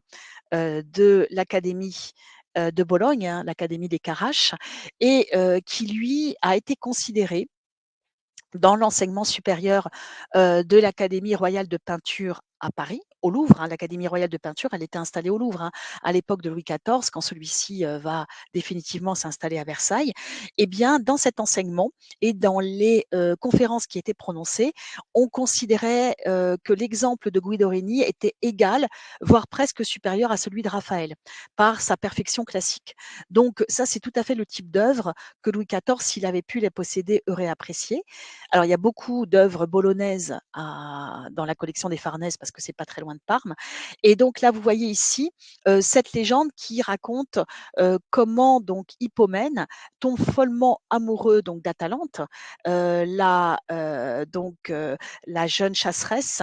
Speaker 1: de l'académie de Bologne, hein, l'académie des Carraches, et qui, lui, a été considéré dans l'enseignement supérieur de l'Académie royale de peinture à Paris, au Louvre. Hein. L'Académie royale de peinture, elle était installée au Louvre hein, à l'époque de Louis XIV, quand celui-ci va définitivement s'installer à Versailles. Eh bien, dans cet enseignement et dans les conférences qui étaient prononcées, on considérait que l'exemple de Guido Reni était égal, voire presque supérieur à celui de Raphaël, par sa perfection classique. Donc ça, c'est tout à fait le type d'œuvre que Louis XIV, s'il avait pu les posséder, aurait apprécié. Alors, il y a beaucoup d'œuvres bolonaises dans la collection des Farnèse, parce que c'est pas très loin loin de Parme. Et donc là, vous voyez ici cette légende qui raconte comment donc Hippomène tombe follement amoureux donc d'Atalante, la jeune chasseresse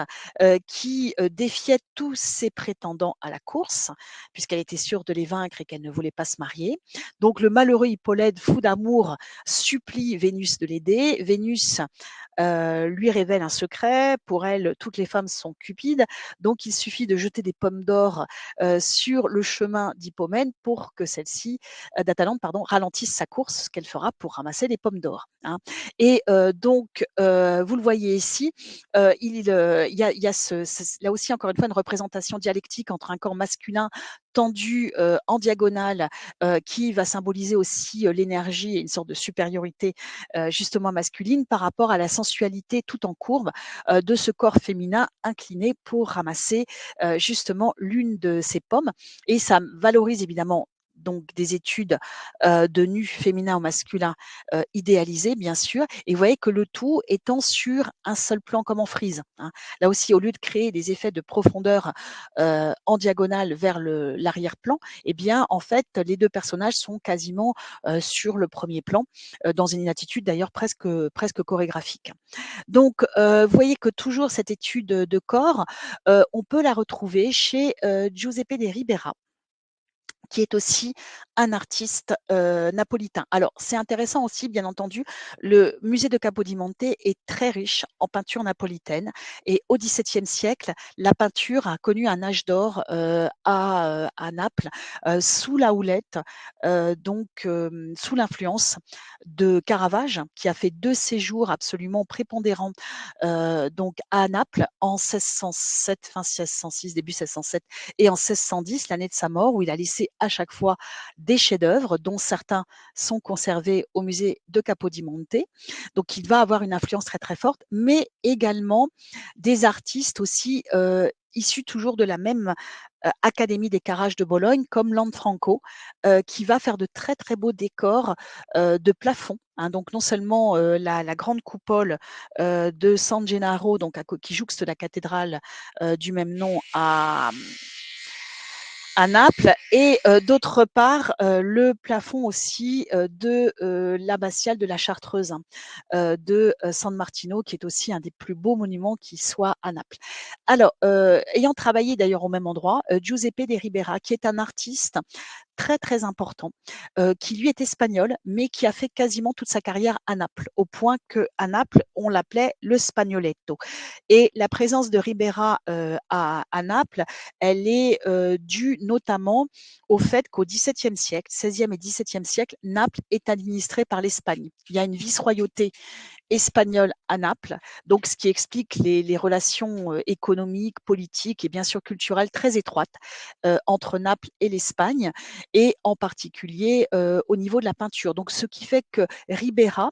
Speaker 1: qui défiait tous ses prétendants à la course, puisqu'elle était sûre de les vaincre et qu'elle ne voulait pas se marier. Donc le malheureux Hippolyte, fou d'amour, supplie Vénus de l'aider. Vénus lui révèle un secret. Pour elle, toutes les femmes sont cupides, donc il suffit de jeter des pommes d'or sur le chemin d'Hippomène pour que celle-ci, d'Atalante, pardon, ralentisse sa course, ce qu'elle fera pour ramasser les pommes d'or. Hein. Et vous le voyez ici, il y a là aussi encore une fois une représentation dialectique entre un corps masculin tendu en diagonale qui va symboliser aussi l'énergie et une sorte de supériorité justement masculine par rapport à la sensualité tout en courbe de ce corps féminin incliné pour ramasser justement l'une de ces pommes. Et ça valorise évidemment donc des études de nus féminins ou masculins idéalisés, bien sûr. Et vous voyez que le tout étant sur un seul plan comme en frise. Hein. Là aussi, au lieu de créer des effets de profondeur en diagonale vers l'arrière-plan, eh bien, en fait, les deux personnages sont quasiment sur le premier plan, dans une attitude d'ailleurs presque chorégraphique. Donc, vous voyez que toujours cette étude de corps, on peut la retrouver chez Giuseppe de Ribera, qui est aussi un artiste napolitain. Alors, c'est intéressant aussi, bien entendu, le musée de Capodimonte est très riche en peinture napolitaine et au XVIIe siècle, la peinture a connu un âge d'or à Naples sous la houlette, sous l'influence de Caravage, qui a fait 2 séjours absolument prépondérants donc à Naples en 1607, fin 1606, début 1607 et en 1610, l'année de sa mort, où il a laissé à chaque fois des chefs-d'œuvre, dont certains sont conservés au musée de Capodimonte. Donc, il va avoir une influence très très forte, mais également des artistes aussi issus toujours de la même Académie des Carages de Bologne, comme Lanfranco, qui va faire de très très beaux décors de plafond. Hein, donc non seulement la grande coupole de San Gennaro, donc qui jouxte la cathédrale du même nom à Naples et d'autre part le plafond aussi de l'abbatiale de la Chartreuse de San Martino, qui est aussi un des plus beaux monuments qui soit à Naples. Alors, ayant travaillé d'ailleurs au même endroit, Giuseppe de Ribera, qui est un artiste très très important, qui lui est espagnol, mais qui a fait quasiment toute sa carrière à Naples, au point qu'à Naples, on l'appelait le Spagnoletto. Et la présence de Ribera à Naples, elle est due notamment au fait qu'au XVIIe siècle, XVIe et XVIIe siècle, Naples est administrée par l'Espagne. Il y a une vice-royauté espagnole à Naples, donc ce qui explique les relations économiques, politiques et bien sûr culturelles très étroites entre Naples et l'Espagne, et en particulier au niveau de la peinture. Donc ce qui fait que Ribera,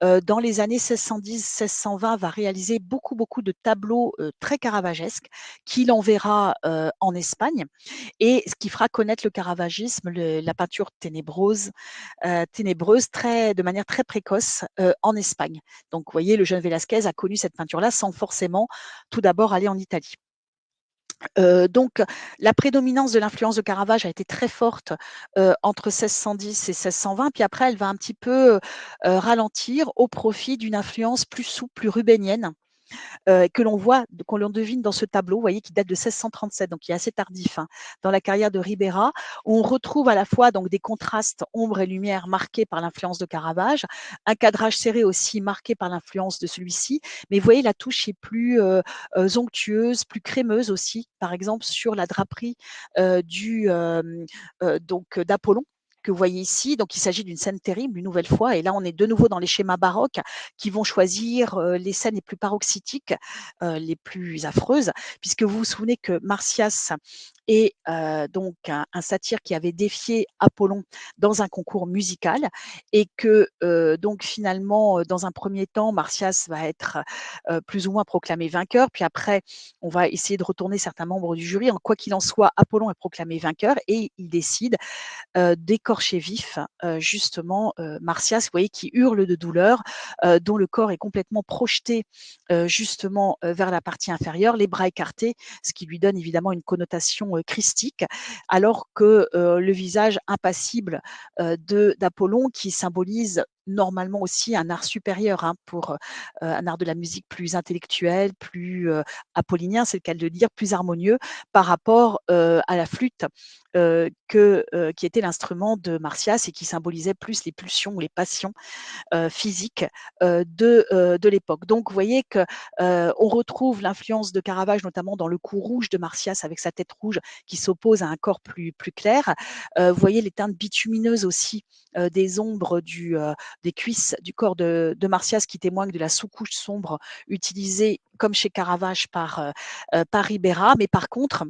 Speaker 1: dans les années 1610-1620, va réaliser beaucoup, beaucoup de tableaux très caravagesques qu'il enverra en Espagne, et ce qui fera connaître le caravagisme, la peinture ténébreuse de manière très précoce en Espagne. Donc, vous voyez, le jeune Velázquez a connu cette peinture-là sans forcément tout d'abord aller en Italie. Donc, la prédominance de l'influence de Caravage a été très forte entre 1610 et 1620, puis après, elle va un petit peu ralentir au profit d'une influence plus souple, plus rubénienne, que l'on voit, qu'on l'on devine dans ce tableau, vous voyez, qui date de 1637, donc qui est assez tardif, hein, dans la carrière de Ribera, où on retrouve à la fois donc des contrastes ombre et lumière marqués par l'influence de Caravage, un cadrage serré aussi marqué par l'influence de celui-ci, mais vous voyez, la touche est plus onctueuse, plus crémeuse aussi, par exemple sur la draperie d'Apollon, que vous voyez ici. Donc, il s'agit d'une scène terrible, une nouvelle fois. Et là, on est de nouveau dans les schémas baroques qui vont choisir les scènes les plus paroxytiques, les plus affreuses, puisque vous vous souvenez que Marsyas et donc un satyre qui avait défié Apollon dans un concours musical et que donc finalement, dans un premier temps, Marsyas va être plus ou moins proclamé vainqueur, puis après, on va essayer de retourner certains membres du jury. En quoi qu'il en soit, Apollon est proclamé vainqueur et il décide d'écorcher vif justement Marsyas, vous voyez, qui hurle de douleur, dont le corps est complètement projeté justement vers la partie inférieure, les bras écartés, ce qui lui donne évidemment une connotation christique, alors que le visage impassible d'Apollon, qui symbolise normalement aussi un art supérieur, hein, pour un art de la musique plus intellectuel, plus apollinien, c'est le cas de le dire, plus harmonieux par rapport à la flûte qui était l'instrument de Marsyas et qui symbolisait plus les pulsions ou les passions physiques de l'époque. Donc, vous voyez que on retrouve l'influence de Caravage, notamment dans le cou rouge de Marsyas avec sa tête rouge qui s'oppose à un corps plus clair. Vous voyez les teintes bitumineuses aussi des ombres des cuisses du corps de Marsyas qui témoignent de la sous-couche sombre utilisée comme chez Caravage par Ribera. Mais par contre,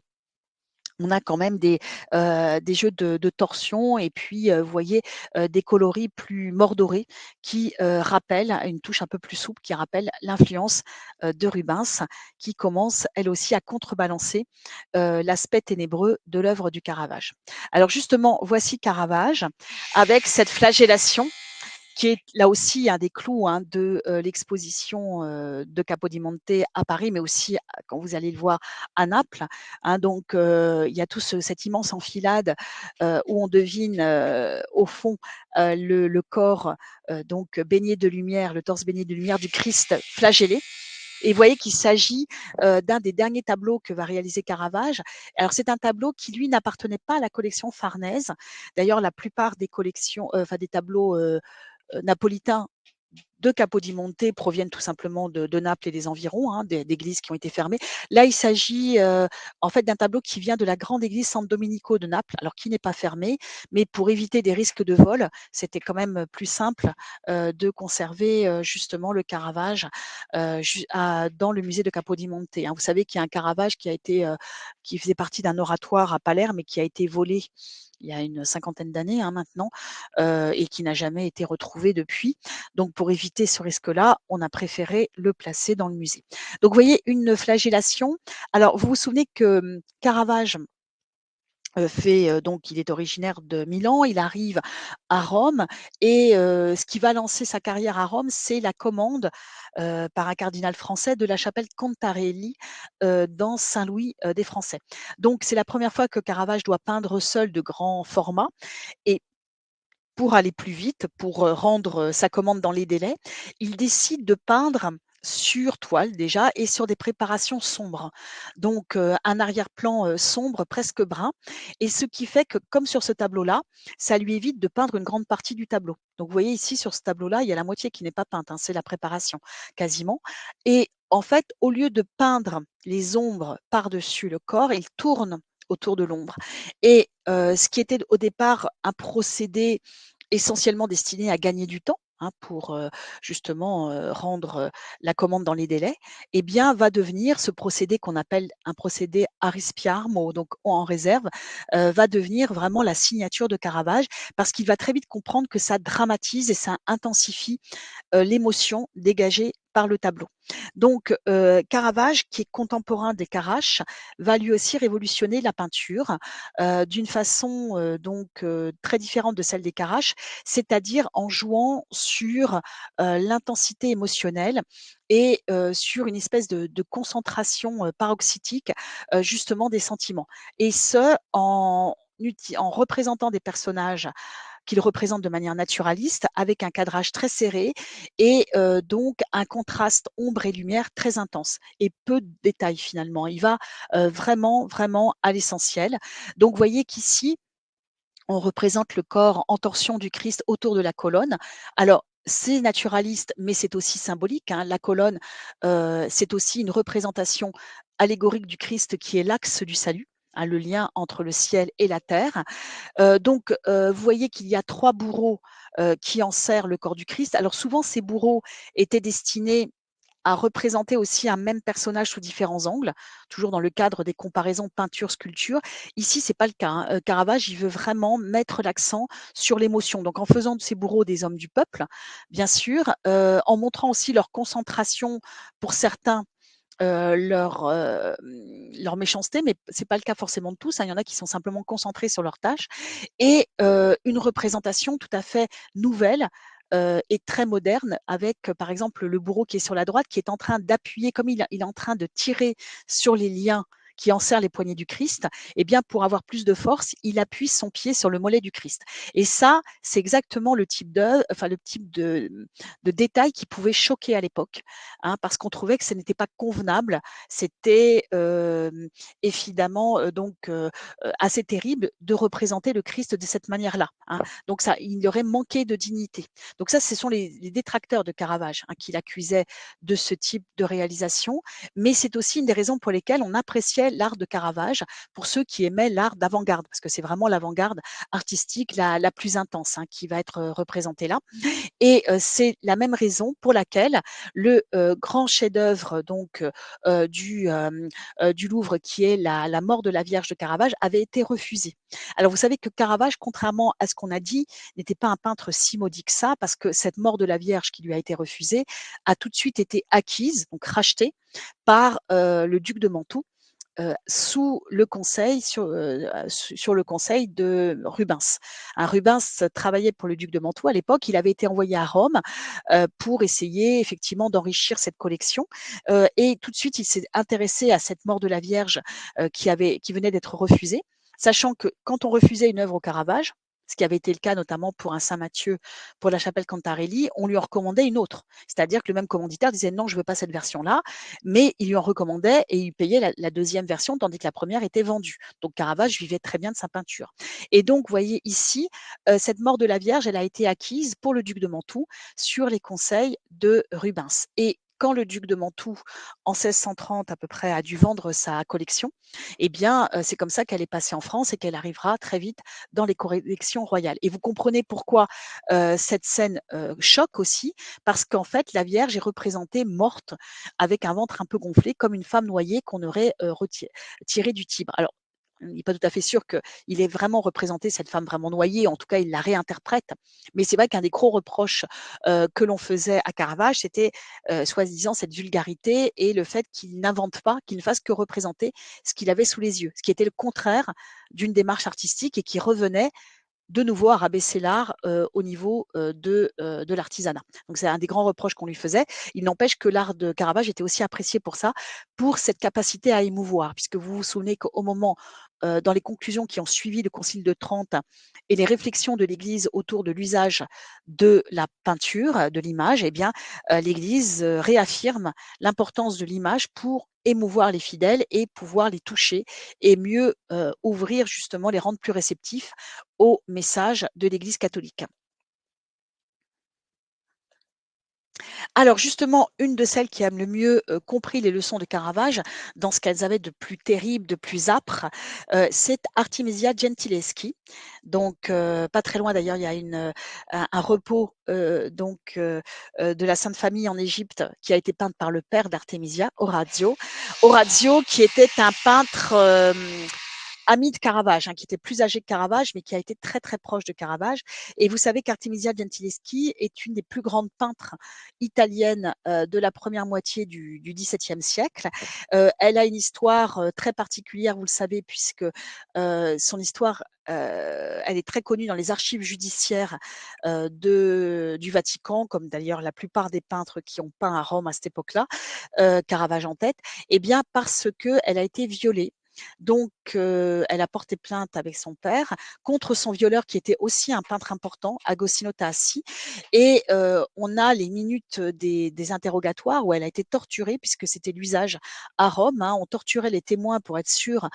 Speaker 1: on a quand même des jeux de torsion et puis, vous voyez, des coloris plus mordorés qui, rappellent une touche un peu plus souple qui rappelle l'influence, de Rubens qui commence elle aussi à contrebalancer, l'aspect ténébreux de l'œuvre du Caravage. Alors justement, voici Caravage avec cette flagellation qui est là aussi un des clous, hein, de l'exposition de Capodimonte à Paris, mais aussi quand vous allez le voir à Naples. Hein, donc, il y a cette immense enfilade où on devine au fond le corps donc baigné de lumière, le torse baigné de lumière du Christ flagellé. Et vous voyez qu'il s'agit d'un des derniers tableaux que va réaliser Caravage. Alors c'est un tableau qui lui n'appartenait pas à la collection Farnèse. D'ailleurs, la plupart des collections, enfin des tableaux napolitains de Capodimonte proviennent tout simplement de Naples et des environs, hein, d'églises qui ont été fermées. Là, il s'agit en fait d'un tableau qui vient de la grande église San Domenico de Naples, alors qui n'est pas fermée, mais pour éviter des risques de vol, c'était quand même plus simple de conserver justement le Caravage dans le musée de Capodimonte. Hein. Vous savez qu'il y a un Caravage qui faisait partie d'un oratoire à Palerme et qui a été volé il y a une cinquantaine d'années, hein, maintenant, et qui n'a jamais été retrouvé depuis. Donc, pour éviter ce risque-là, on a préféré le placer dans le musée. Donc, vous voyez, une flagellation. Alors, vous vous souvenez que Caravage donc il est originaire de Milan, il arrive à Rome et ce qui va lancer sa carrière à Rome, c'est la commande, par un cardinal français de la chapelle Contarelli, dans Saint-Louis, des Français. Donc c'est la première fois que Caravage doit peindre seul de grands formats et pour aller plus vite, pour rendre sa commande dans les délais, il décide de peindre sur toile déjà et sur des préparations sombres. Donc un arrière-plan sombre, presque brun, et ce qui fait que, comme sur ce tableau-là, ça lui évite de peindre une grande partie du tableau. Donc vous voyez ici sur ce tableau-là, il y a la moitié qui n'est pas peinte, hein, c'est la préparation quasiment. Et en fait, au lieu de peindre les ombres par-dessus le corps, il tourne autour de l'ombre. Et ce qui était au départ un procédé essentiellement destiné à gagner du temps, hein, pour justement rendre la commande dans les délais, eh bien, va devenir ce procédé qu'on appelle un procédé arispiarmo, donc en réserve, va devenir vraiment la signature de Caravage, parce qu'il va très vite comprendre que ça dramatise et ça intensifie l'émotion dégagée par le tableau. Donc Caravage, qui est contemporain des Carrache, va lui aussi révolutionner la peinture d'une façon donc très différente de celle des Carrache, c'est-à-dire en jouant sur l'intensité émotionnelle et sur une espèce de concentration paroxytique justement des sentiments. Et ce, en représentant des personnages qu'il représente de manière naturaliste, avec un cadrage très serré et donc un contraste ombre et lumière très intense et peu de détails finalement. Il va vraiment, vraiment à l'essentiel. Donc vous voyez qu'ici, on représente le corps en torsion du Christ autour de la colonne. Alors, c'est naturaliste, mais c'est aussi symbolique. Hein. La colonne, c'est aussi une représentation allégorique du Christ qui est l'axe du salut, hein, le lien entre le ciel et la terre. Donc, vous voyez qu'il y a 3 bourreaux, qui enserrent le corps du Christ. Alors souvent, ces bourreaux étaient destinés à représenter aussi un même personnage sous différents angles, toujours dans le cadre des comparaisons peinture-sculpture. Ici, c'est pas le cas, hein. Caravage, il veut vraiment mettre l'accent sur l'émotion. Donc en faisant de ces bourreaux des hommes du peuple, bien sûr, en montrant aussi leur concentration pour certains, leur méchanceté, mais c'est pas le cas forcément de tous, hein. Il y en a qui sont simplement concentrés sur leurs tâches et une représentation tout à fait nouvelle, et très moderne avec, par exemple, le bourreau qui est sur la droite, qui est en train d'appuyer comme il est en train de tirer sur les liens qui enserrent les poignets du Christ, eh bien, pour avoir plus de force, il appuie son pied sur le mollet du Christ et ça, c'est exactement le type enfin, le type de détail qui pouvait choquer à l'époque, hein, parce qu'on trouvait que ce n'était pas convenable. C'était, évidemment, assez terrible de représenter le Christ de cette manière-là, hein. Donc ça, il aurait manqué de dignité. Donc ça, ce sont les détracteurs de Caravage, hein, qui l'accusaient de ce type de réalisation, mais c'est aussi une des raisons pour lesquelles on appréciait l'art de Caravage pour ceux qui aimaient l'art d'avant-garde, parce que c'est vraiment l'avant-garde artistique la plus intense, hein, qui va être représentée là. Et c'est la même raison pour laquelle le grand chef-d'œuvre donc du Louvre, qui est la mort de la Vierge de Caravage, avait été refusé. Alors vous savez que Caravage, contrairement à ce qu'on a dit, n'était pas un peintre si maudit que ça, parce que cette mort de la Vierge qui lui a été refusée a tout de suite été acquise, donc rachetée par le duc de Mantoue, sous le conseil sur le conseil de Rubens. Un Rubens travaillait pour le duc de Mantoue à l'époque. Il avait été envoyé à Rome pour essayer effectivement d'enrichir cette collection. Et tout de suite, il s'est intéressé à cette mort de la Vierge qui venait d'être refusée, sachant que quand on refusait une œuvre au Caravage, ce qui avait été le cas notamment pour un Saint-Matthieu, pour la chapelle Cantarelli, on lui en recommandait une autre. C'est-à-dire que le même commanditaire disait non, je ne veux pas cette version-là, mais il lui en recommandait et il payait la deuxième version, tandis que la première était vendue. Donc Caravage vivait très bien de sa peinture. Et donc, vous voyez ici, cette mort de la Vierge, elle a été acquise pour le duc de Mantoue sur les conseils de Rubens. Et quand le duc de Mantoue, en 1630 à peu près, a dû vendre sa collection, eh bien, c'est comme ça qu'elle est passée en France et qu'elle arrivera très vite dans les collections royales. Et vous comprenez pourquoi cette scène choque aussi, parce qu'en fait, la Vierge est représentée morte avec un ventre un peu gonflé, comme une femme noyée qu'on aurait tirée du Tibre. Alors, il n'est pas tout à fait sûr qu'il ait vraiment représenté cette femme vraiment noyée, en tout cas, il la réinterprète. Mais c'est vrai qu'un des gros reproches que l'on faisait à Caravage, c'était soi-disant cette vulgarité et le fait qu'il n'invente pas, qu'il ne fasse que représenter ce qu'il avait sous les yeux, ce qui était le contraire d'une démarche artistique et qui revenait de nouveau à rabaisser l'art au niveau de l'artisanat. Donc c'est un des grands reproches qu'on lui faisait. Il n'empêche que l'art de Caravage était aussi apprécié pour ça, pour cette capacité à émouvoir, puisque vous vous souvenez qu'au moment, dans les conclusions qui ont suivi le Concile de Trente et les réflexions de l'Église autour de l'usage de la peinture, de l'image, eh bien, l'Église réaffirme l'importance de l'image pour émouvoir les fidèles et pouvoir les toucher et mieux ouvrir justement, les rendre plus réceptifs au message de l'Église catholique. Alors justement, une de celles qui a le mieux, compris les leçons de Caravage, dans ce qu'elles avaient de plus terrible, de plus âpre, c'est Artemisia Gentileschi. Donc pas très loin d'ailleurs, il y a un repos, de la Sainte Famille en Égypte qui a été peinte par le père d'Artemisia, Orazio. Orazio qui était un peintre, ami de Caravage, hein, qui était plus âgé que Caravage, mais qui a été très très proche de Caravage. Et vous savez qu'Artemisia Gentileschi est une des plus grandes peintres italiennes de la première moitié du XVIIe siècle. Elle a une histoire très particulière, vous le savez, puisque son histoire, elle est très connue dans les archives judiciaires du Vatican, comme d'ailleurs la plupart des peintres qui ont peint à Rome à cette époque-là, Caravage en tête, eh bien parce qu'elle a été violée. Donc, elle a porté plainte avec son père contre son violeur qui était aussi un peintre important, Agostino Tassi. Et on a les minutes des interrogatoires où elle a été torturée, puisque c'était l'usage à Rome, hein. On torturait les témoins pour être sûr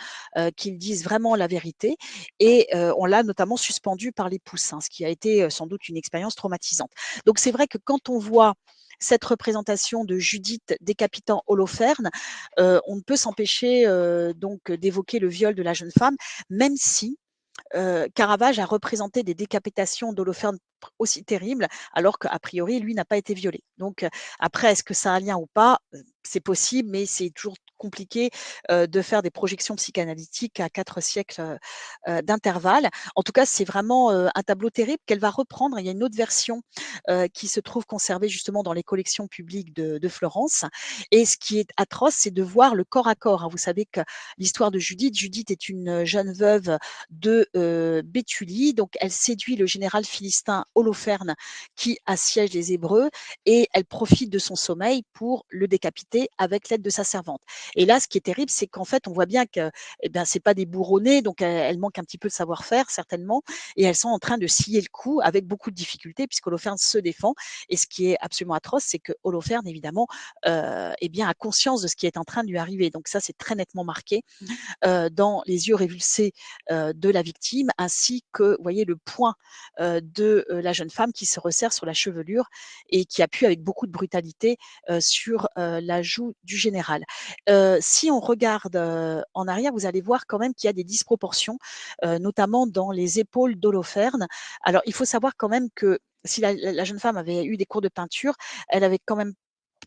Speaker 1: qu'ils disent vraiment la vérité. Et on l'a notamment suspendue par les pouces, hein, ce qui a été sans doute une expérience traumatisante. Donc c'est vrai que quand on voit cette représentation de Judith décapitant Holoferne, on ne peut s'empêcher donc d'évoquer le viol de la jeune femme, même si Caravage a représenté des décapitations d'Holoferne aussi terribles, alors qu'a priori, lui n'a pas été violé. Donc, après, est-ce que ça a un lien ou pas? C'est possible, mais c'est toujours compliqué de faire des projections psychanalytiques à 4 siècles d'intervalle. En tout cas, c'est vraiment un tableau terrible qu'elle va reprendre. Il y a une autre version qui se trouve conservée justement dans les collections publiques de Florence. Et ce qui est atroce, c'est de voir le corps à corps, hein. Vous savez que l'histoire de Judith, Judith est une jeune veuve de Béthulie. Donc, elle séduit le général philistin Holoferne qui assiège les Hébreux et elle profite de son sommeil pour le décapiter avec l'aide de sa servante. Et là, ce qui est terrible, c'est qu'en fait, on voit bien que c'est pas des bourronnés, donc elles manquent un petit peu de savoir-faire, certainement, et elles sont en train de scier le coup avec beaucoup de difficultés, puisque Holoferne se défend. Et ce qui est absolument atroce, c'est que Holoferne, évidemment, a conscience de ce qui est en train de lui arriver. Donc ça, c'est très nettement marqué dans les yeux révulsés de la victime, ainsi que, vous voyez, le poing de la jeune femme qui se resserre sur la chevelure et qui appuie avec beaucoup de brutalité sur la joue du général. Si on regarde en arrière, vous allez voir quand même qu'il y a des disproportions, notamment dans les épaules d'Holoferne. Alors, il faut savoir quand même que si la jeune femme avait eu des cours de peinture, elle avait quand même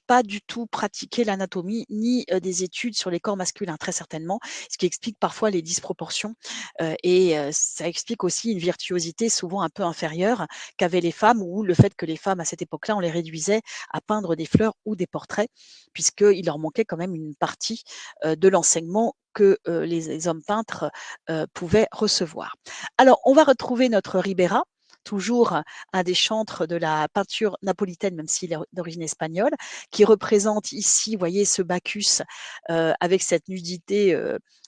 Speaker 1: pas du tout pratiqué l'anatomie ni des études sur les corps masculins, très certainement, ce qui explique parfois les disproportions ça explique aussi une virtuosité souvent un peu inférieure qu'avaient les femmes ou le fait que les femmes à cette époque-là, on les réduisait à peindre des fleurs ou des portraits, puisqu'il leur manquait quand même une partie de l'enseignement que les hommes peintres pouvaient recevoir. Alors, on va retrouver notre Ribera, toujours un des chantres de la peinture napolitaine, même s'il est d'origine espagnole, qui représente ici, vous voyez, ce Bacchus avec cette nudité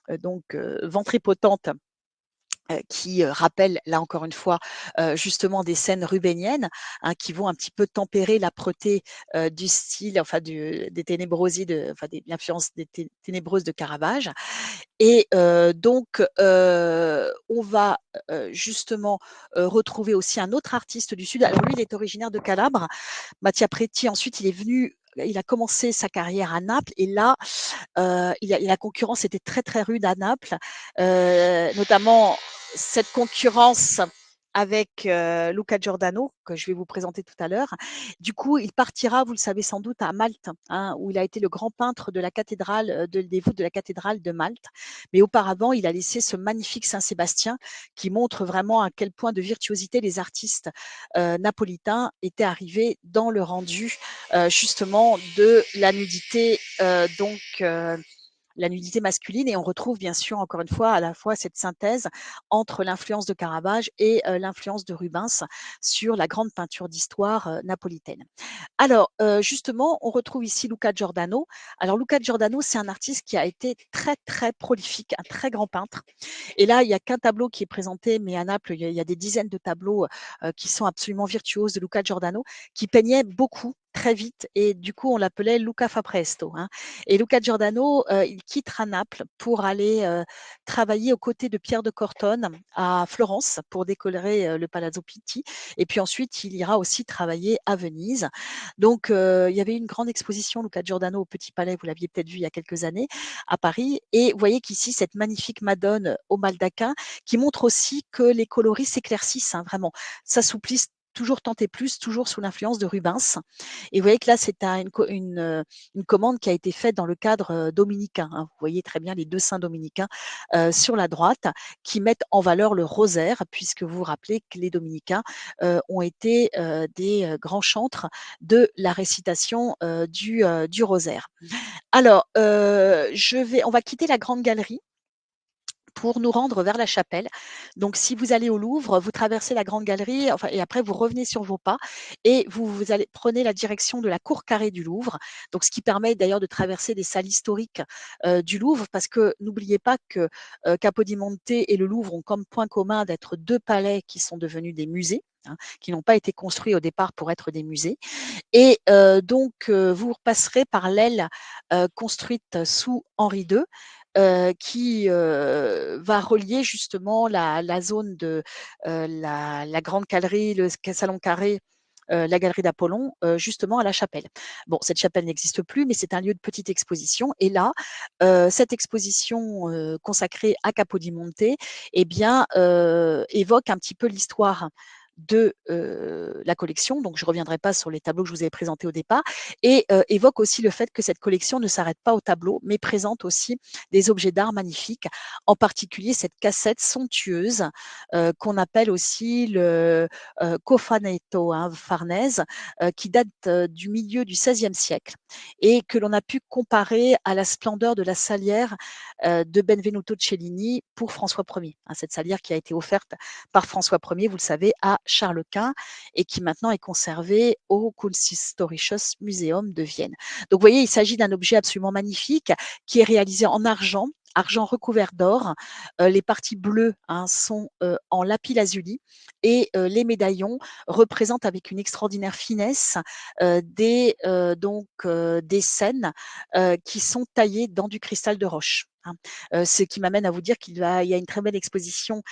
Speaker 1: ventripotente qui rappelle, là encore une fois, justement des scènes rubéniennes, hein, qui vont un petit peu tempérer l'âpreté du style, enfin des ténébrosies, enfin des l'influence des ténébreuses de Caravage. Et on va justement retrouver aussi un autre artiste du Sud. Alors lui, il est originaire de Calabre, Mattia Preti. Ensuite, il a commencé sa carrière à Naples et là, la concurrence était très très rude à Naples, notamment cette concurrence avec Luca Giordano, que je vais vous présenter tout à l'heure. Du coup, il partira, vous le savez sans doute, à Malte, hein, où il a été le grand peintre de la cathédrale, des voûtes de la cathédrale de Malte. Mais auparavant, il a laissé ce magnifique Saint-Sébastien qui montre vraiment à quel point de virtuosité les artistes napolitains étaient arrivés dans le rendu justement de la nudité la nudité masculine et on retrouve bien sûr encore une fois à la fois cette synthèse entre l'influence de Caravage et l'influence de Rubens sur la grande peinture d'histoire napolitaine. Alors justement, on retrouve ici Luca Giordano. Alors Luca Giordano, c'est un artiste qui a été très très prolifique, un très grand peintre. Et là, il n'y a qu'un tableau qui est présenté, mais à Naples, il y a des dizaines de tableaux qui sont absolument virtuoses de Luca Giordano, qui peignait beaucoup très vite et du coup on l'appelait Luca fa presto, hein. Et Luca Giordano, il quittera Naples pour aller travailler aux côtés de Pierre de Cortone à Florence pour décorer le Palazzo Pitti. Et puis ensuite, il ira aussi travailler à Venise. Donc, il y avait une grande exposition Luca Giordano au Petit Palais, vous l'aviez peut-être vu il y a quelques années, à Paris. Et vous voyez qu'ici, cette magnifique Madone au baldaquin qui montre aussi que les coloris s'éclaircissent, hein, vraiment, s'assouplissent toujours tant et plus, toujours sous l'influence de Rubens. Et vous voyez que là, c'est une commande qui a été faite dans le cadre dominicain, hein. Vous voyez très bien les deux saints dominicains sur la droite qui mettent en valeur le rosaire, puisque vous vous rappelez que les dominicains ont été des grands chantres de la récitation du rosaire. Alors, on va quitter la grande galerie pour nous rendre vers la chapelle. Donc, si vous allez au Louvre, vous traversez la grande galerie, enfin, et après vous revenez sur vos pas et prenez la direction de la cour carrée du Louvre. Donc, ce qui permet d'ailleurs de traverser des salles historiques du Louvre, parce que n'oubliez pas que Capodimonte et le Louvre ont comme point commun d'être deux palais qui sont devenus des musées, hein, qui n'ont pas été construits au départ pour être des musées. Et vous repasserez par l'aile construite sous Henri II, qui va relier justement la zone de la grande galerie, le salon carré la galerie d'Apollon, justement à la chapelle. Bon, cette chapelle n'existe plus, mais c'est un lieu de petite exposition. Et là, cette exposition consacrée à Capodimonte, eh bien, évoque un petit peu l'histoire de la collection, donc je ne reviendrai pas sur les tableaux que je vous avais présentés au départ, et évoque aussi le fait que cette collection ne s'arrête pas aux tableaux, mais présente aussi des objets d'art magnifiques, en particulier cette cassette somptueuse qu'on appelle aussi le cofanetto, hein, Farnèse, qui date du milieu du XVIe siècle et que l'on a pu comparer à la splendeur de la salière de Benvenuto Cellini pour François Ier. Hein, cette salière qui a été offerte par François Ier, vous le savez, à Charles Quint et qui maintenant est conservée au Kunsthistorisches Museum de Vienne. Donc vous voyez, il s'agit d'un objet absolument magnifique qui est réalisé en argent recouvert d'or. Les parties bleues, hein, sont en lapis-lazuli et les médaillons représentent avec une extraordinaire finesse des scènes qui sont taillées dans du cristal de roche. Hein. Ce qui m'amène à vous dire il y a une très belle exposition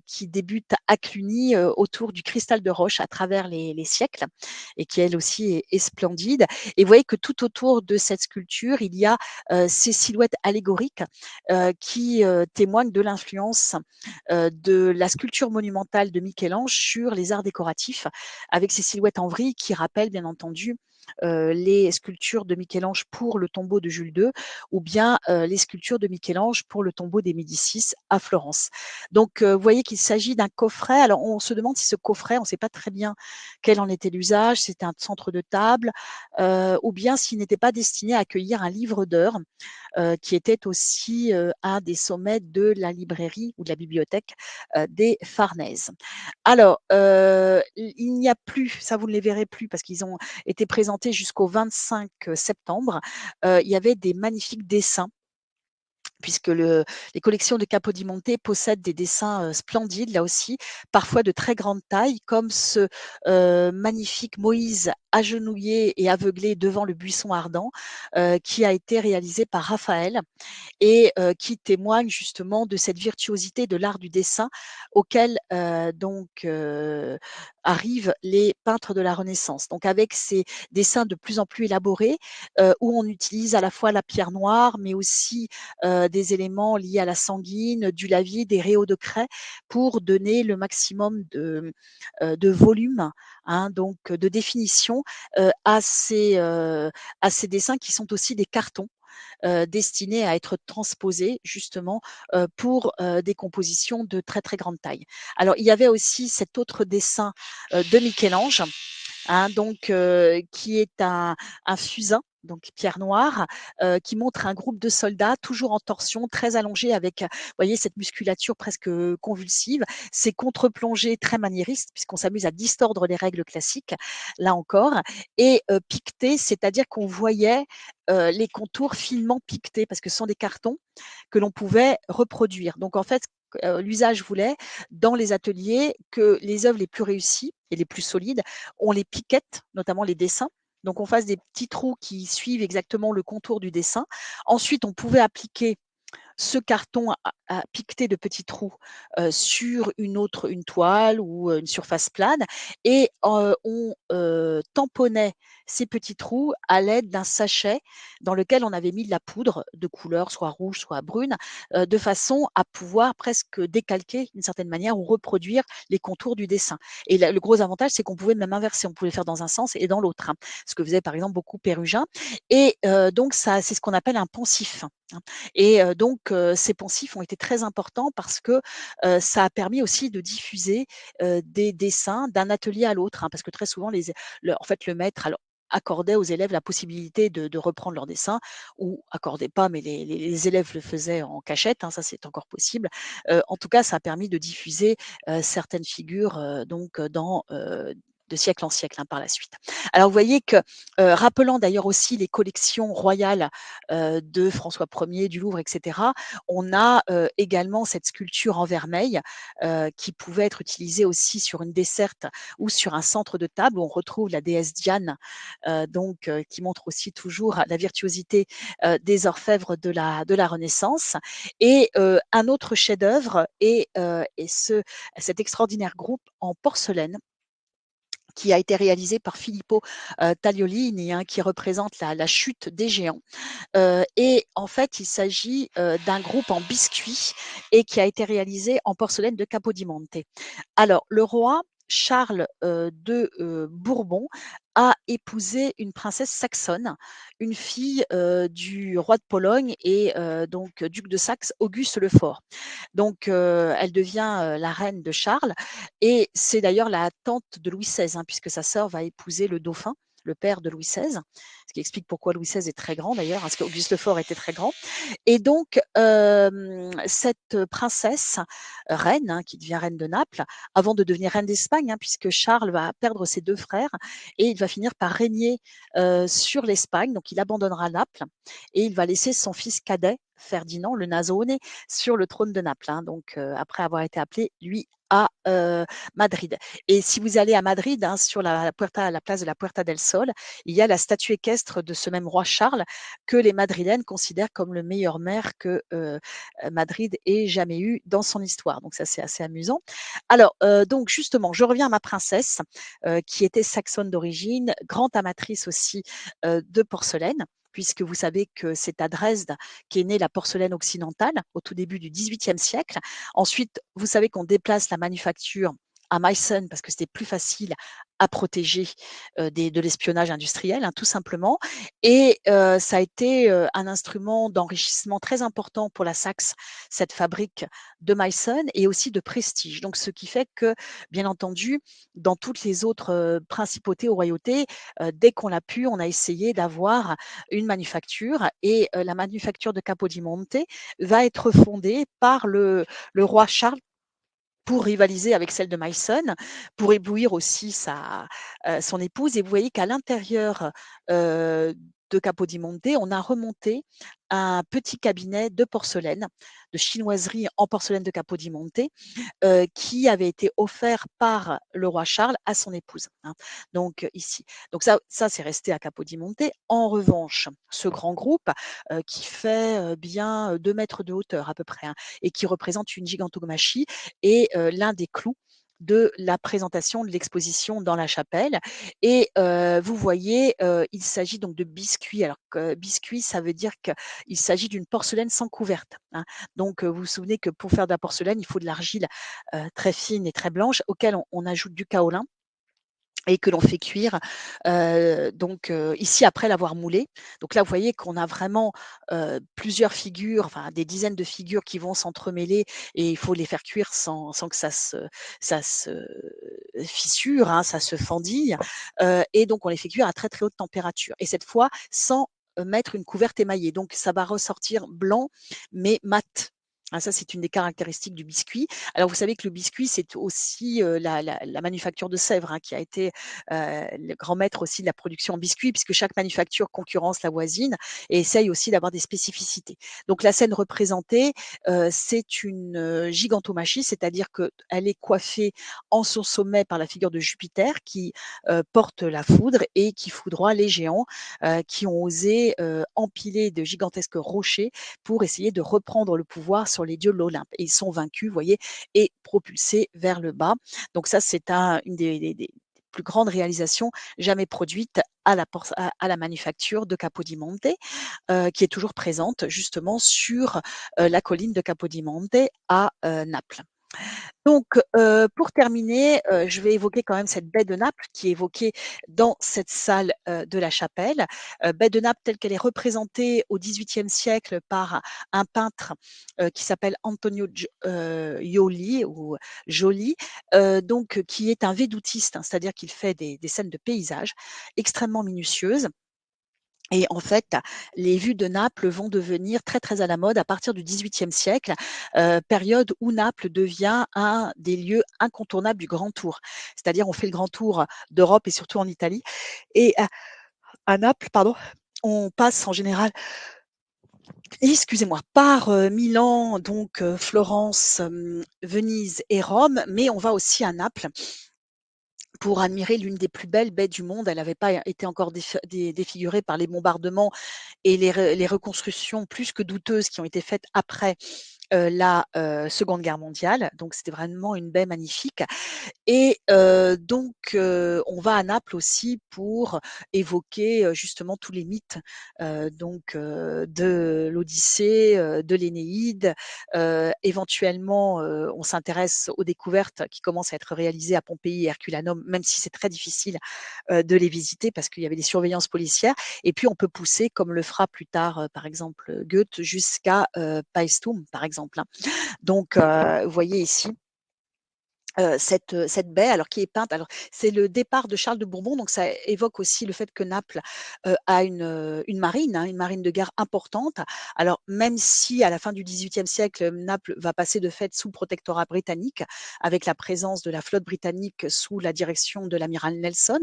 Speaker 1: qui débute à Cluny autour du cristal de roche à travers les siècles et qui elle aussi est splendide. Et vous voyez que tout autour de cette sculpture, il y a ces silhouettes allégoriques qui témoignent de l'influence de la sculpture monumentale de Michel-Ange sur les arts décoratifs, avec ces silhouettes en vrille qui rappellent bien entendu les sculptures de Michel-Ange pour le tombeau de Jules II ou bien les sculptures de Michel-Ange pour le tombeau des Médicis à Florence. Donc vous voyez qu'il s'agit d'un coffret. Alors on se demande si ce coffret, on ne sait pas très bien quel en était l'usage, si c'était un centre de table ou bien s'il n'était pas destiné à accueillir un livre d'heures qui était aussi un des sommets de la librairie ou de la bibliothèque des Farnèse. Alors, il n'y a plus, ça vous ne les verrez plus parce qu'ils ont été présentés jusqu'au 25 septembre. Il y avait des magnifiques dessins puisque les collections de Capodimonte possèdent des dessins splendides, là aussi, parfois de très grande taille, comme ce magnifique Moïse agenouillé et aveuglé devant le buisson ardent, qui a été réalisé par Raphaël et qui témoigne justement de cette virtuosité de l'art du dessin auquel arrivent les peintres de la Renaissance. Donc avec ces dessins de plus en plus élaborés, où on utilise à la fois la pierre noire, mais aussi des éléments liés à la sanguine, du lavis, des réaux de craie, pour donner le maximum de volume, hein, donc de définition à ces dessins qui sont aussi des cartons destinés à être transposés justement pour des compositions de très très grande taille. Alors il y avait aussi cet autre dessin de Michel-Ange, hein, qui est un fusain, donc pierre noire, qui montre un groupe de soldats toujours en torsion, très allongés avec, vous voyez, cette musculature presque convulsive, ces contre-plongées très maniéristes, puisqu'on s'amuse à distordre les règles classiques, là encore, et piqueté, c'est-à-dire qu'on voyait les contours finement piquetés, parce que ce sont des cartons que l'on pouvait reproduire. Donc en fait, l'usage voulait, dans les ateliers, que les œuvres les plus réussies et les plus solides, on les piquette, notamment les dessins. Donc on fasse des petits trous qui suivent exactement le contour du dessin. Ensuite, on pouvait appliquer ce carton à piqueter de petits trous sur une toile ou une surface plane et on tamponnait ces petits trous à l'aide d'un sachet dans lequel on avait mis de la poudre de couleur soit rouge, soit brune, de façon à pouvoir presque décalquer d'une certaine manière ou reproduire les contours du dessin. Et le gros avantage, c'est qu'on pouvait même inverser, on pouvait le faire dans un sens et dans l'autre, hein, ce que faisait par exemple beaucoup Pérugin. Et donc ça, c'est ce qu'on appelle un poncif. Hein. Et ces poncifs ont été très importants parce que ça a permis aussi de diffuser des dessins d'un atelier à l'autre, hein, parce que très souvent, en fait, le maître accordait aux élèves la possibilité de reprendre leur dessin ou accordait pas, mais les élèves le faisaient en cachette, hein, ça c'est encore possible. En tout cas, ça a permis de diffuser certaines figures de siècle en siècle, hein, par la suite. Alors vous voyez que, rappelant d'ailleurs aussi les collections royales de François Ier, du Louvre, etc., on a également cette sculpture en vermeil qui pouvait être utilisée aussi sur une desserte ou sur un centre de table où on retrouve la déesse Diane, qui montre aussi toujours la virtuosité des orfèvres de la Renaissance. Et un autre chef-d'œuvre est cet extraordinaire groupe en porcelaine qui a été réalisé par Filippo Tagliolini, hein, qui représente la chute des géants. Et en fait, il s'agit d'un groupe en biscuit et qui a été réalisé en porcelaine de Capodimonte. Alors, le roi Charles de Bourbon a épousé une princesse saxonne, une fille du roi de Pologne et donc duc de Saxe, Auguste le Fort. Donc, elle devient la reine de Charles et c'est d'ailleurs la tante de Louis XVI, hein, puisque sa sœur va épouser le dauphin, le père de Louis XVI, ce qui explique pourquoi Louis XVI est très grand d'ailleurs, hein, parce qu'Auguste le Fort était très grand. Et donc, cette princesse, reine, hein, qui devient reine de Naples, avant de devenir reine d'Espagne, hein, puisque Charles va perdre ses deux frères et il va finir par régner sur l'Espagne. Donc, il abandonnera Naples et il va laisser son fils cadet, Ferdinand, le Nasone, sur le trône de Naples. Hein, donc, après avoir été appelé, lui, à Madrid. Et si vous allez à Madrid, hein, sur la place de la Puerta del Sol, il y a la statue équestre de ce même roi Charles que les Madrilènes considèrent comme le meilleur maire que Madrid ait jamais eu dans son histoire. Donc ça, c'est assez amusant. Alors, donc justement, je reviens à ma princesse, qui était saxonne d'origine, grande amatrice aussi de porcelaine, puisque vous savez que c'est à Dresde qu'est née la porcelaine occidentale au tout début du XVIIIe siècle. Ensuite, vous savez qu'on déplace la manufacture à Meissen parce que c'était plus facile à protéger de l'espionnage industriel, hein, tout simplement. Et ça a été un instrument d'enrichissement très important pour la Saxe, cette fabrique de Meissen, et aussi de prestige. Donc, ce qui fait que, bien entendu, dans toutes les autres principautés ou royautés, dès qu'on l'a pu, on a essayé d'avoir une manufacture. Et la manufacture de Capodimonte va être fondée par le roi Charles pour rivaliser avec celle de Meissen, pour éblouir aussi son épouse. Et vous voyez qu'à l'intérieur de Capodimonte, on a remonté un petit cabinet de porcelaine, de chinoiserie en porcelaine de Capodimonte, qui avait été offert par le roi Charles à son épouse. Hein. Donc ici, donc ça c'est resté à Capodimonte. En revanche, ce grand groupe qui fait bien 2 mètres de hauteur à peu près, hein, et qui représente une gigantomachie, est l'un des clous de la présentation de l'exposition dans la chapelle. Et vous voyez, il s'agit donc de biscuits. Alors que biscuit, ça veut dire qu'il s'agit d'une porcelaine sans couverte. Hein. Donc, vous vous souvenez que pour faire de la porcelaine, il faut de l'argile très fine et très blanche, auquel on ajoute du kaolin et que l'on fait cuire. Donc, ici, après l'avoir moulé. Donc là, vous voyez qu'on a vraiment plusieurs figures, enfin des dizaines de figures qui vont s'entremêler et il faut les faire cuire sans que ça se fissure, hein, ça se fendille. Et donc, on les fait cuire à très très haute température. Et cette fois, sans mettre une couverte émaillée. Donc, ça va ressortir blanc, mais mat. Ah, ça, c'est une des caractéristiques du biscuit. Alors, vous savez que le biscuit, c'est aussi la manufacture de Sèvres, hein, qui a été le grand maître aussi de la production en biscuit, puisque chaque manufacture concurrence la voisine et essaye aussi d'avoir des spécificités. Donc, la scène représentée, c'est une gigantomachie, c'est-à-dire qu'elle est coiffée en son sommet par la figure de Jupiter qui porte la foudre et qui foudroie les géants qui ont osé empiler de gigantesques rochers pour essayer de reprendre le pouvoir sur les dieux de l'Olympe. Et ils sont vaincus, vous voyez, et propulsés vers le bas. Donc ça, c'est une des plus grandes réalisations jamais produites à la manufacture de Capodimonte, qui est toujours présente justement sur la colline de Capodimonte à Naples. Donc, pour terminer, je vais évoquer quand même cette baie de Naples qui est évoquée dans cette salle de la chapelle. Baie de Naples telle qu'elle est représentée au XVIIIe siècle par un peintre qui s'appelle Antonio Ioli ou Joly, donc qui est un védoutiste, hein, c'est-à-dire qu'il fait des scènes de paysages extrêmement minutieuses. Et en fait, les vues de Naples vont devenir très, très à la mode à partir du XVIIIe siècle, période où Naples devient un des lieux incontournables du Grand Tour. C'est-à-dire, on fait le Grand Tour d'Europe et surtout en Italie. Et à Naples, pardon, on passe en général, excusez-moi, par Milan, donc Florence, Venise et Rome, mais on va aussi à Naples pour admirer l'une des plus belles baies du monde. Elle n'avait pas été encore défigurée par les bombardements et les reconstructions plus que douteuses qui ont été faites après la Seconde Guerre mondiale. Donc c'était vraiment une baie magnifique. Et donc on va à Naples aussi pour évoquer, justement tous les mythes, de l'Odyssée, de l'Énéide. Éventuellement, on s'intéresse aux découvertes qui commencent à être réalisées à Pompéi et Herculanum, même si c'est très difficile, de les visiter parce qu'il y avait des surveillances policières. Et puis on peut pousser, comme le fera plus tard, par exemple, Goethe, jusqu'à, Paestum, par exemple, hein. Donc vous voyez ici cette baie, alors qui est peinte. Alors, c'est le départ de Charles de Bourbon, donc ça évoque aussi le fait que Naples a une marine, hein, une marine de guerre importante. Alors, même si à la fin du XVIIIe siècle, Naples va passer de fait sous protectorat britannique, avec la présence de la flotte britannique sous la direction de l'amiral Nelson,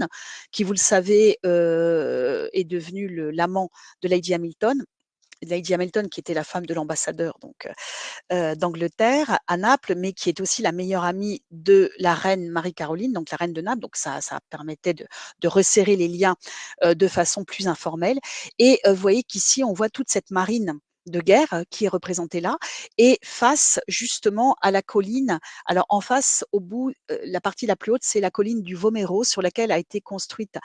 Speaker 1: qui, vous le savez, est devenu l'amant de Lady Hamilton. Lady Hamilton, qui était la femme de l'ambassadeur, donc d'Angleterre à Naples, mais qui est aussi la meilleure amie de la reine Marie-Caroline, donc la reine de Naples. Donc ça permettait de resserrer les liens de façon plus informelle. Et vous voyez qu'ici, on voit toute cette marine de guerre qui est représentée là, et face justement à la colline. Alors en face, au bout, la partie la plus haute, c'est la colline du Vomero, sur laquelle a été construite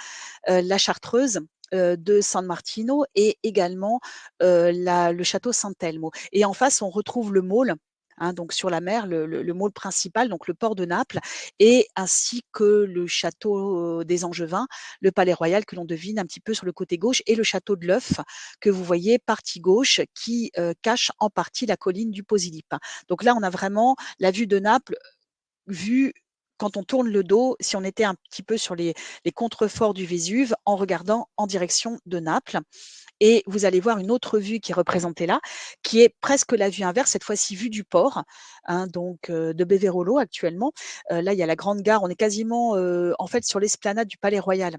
Speaker 1: la chartreuse de San Martino, et également le château Sant'Elmo. Et en face, on retrouve le môle, hein, donc sur la mer, le môle principal, donc le port de Naples, et ainsi que le château des Angevins, le palais royal que l'on devine un petit peu sur le côté gauche, et le château de l'œuf que vous voyez partie gauche, qui cache en partie la colline du Posillipe. Donc là, on a vraiment la vue de Naples vue quand on tourne le dos, si on était un petit peu sur les contreforts du Vésuve, en regardant en direction de Naples. Et vous allez voir une autre vue qui est représentée là, qui est presque la vue inverse, cette fois-ci vue du port, hein, donc de Beverolo actuellement. Là, il y a la grande gare, on est quasiment en fait sur l'esplanade du Palais Royal,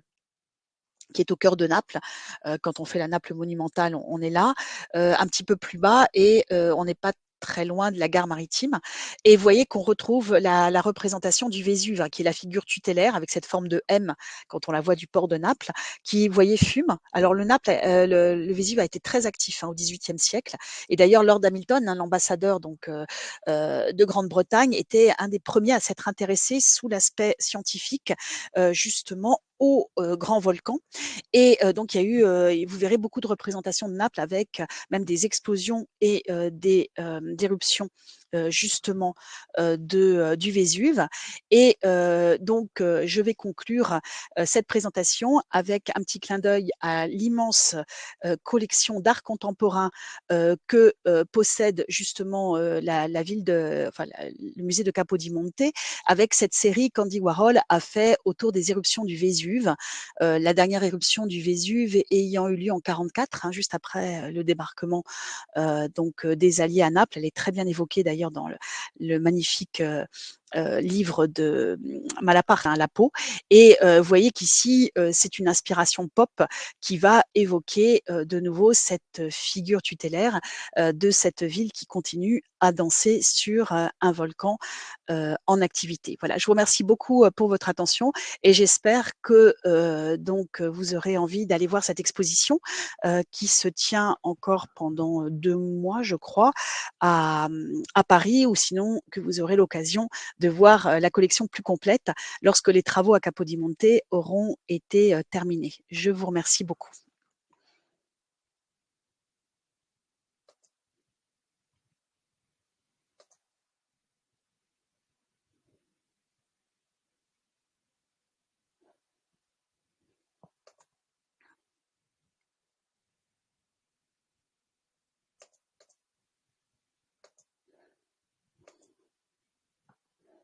Speaker 1: qui est au cœur de Naples. Quand on fait la Naples monumentale, on est là, un petit peu plus bas, et on n'est pas très loin de la gare maritime. Et vous voyez qu'on retrouve la représentation du Vésuve, hein, qui est la figure tutélaire avec cette forme de M quand on la voit du port de Naples, qui, vous voyez, fume. Alors le Vésuve a été très actif, hein, au XVIIIe siècle. Et d'ailleurs, Lord Hamilton, hein, l'ambassadeur de Grande-Bretagne, était un des premiers à s'être intéressé sous l'aspect scientifique, justement au grand volcan. Et donc il y a eu, vous verrez beaucoup de représentations de Naples avec même des explosions et des d'éruptions justement du Vésuve. Et donc je vais conclure cette présentation avec un petit clin d'œil à l'immense collection d'art contemporain que possède justement la ville le musée de Capodimonte, avec cette série qu'Andy Warhol a fait autour des éruptions du Vésuve. La dernière éruption du Vésuve ayant eu lieu en 1944, hein, juste après le débarquement des Alliés à Naples. Elle est très bien évoquée d'ailleurs dans le magnifique livre de Malaparte, hein, La peau. Et vous voyez qu'ici, c'est une inspiration pop qui va évoquer de nouveau cette figure tutélaire de cette ville qui continue à danser sur un volcan en activité. Voilà, je vous remercie beaucoup pour votre attention, et j'espère que vous aurez envie d'aller voir cette exposition qui se tient encore pendant 2 mois, je crois, à Paris, ou sinon que vous aurez l'occasion de voir la collection plus complète lorsque les travaux à Capodimonte auront été terminés. Je vous remercie beaucoup.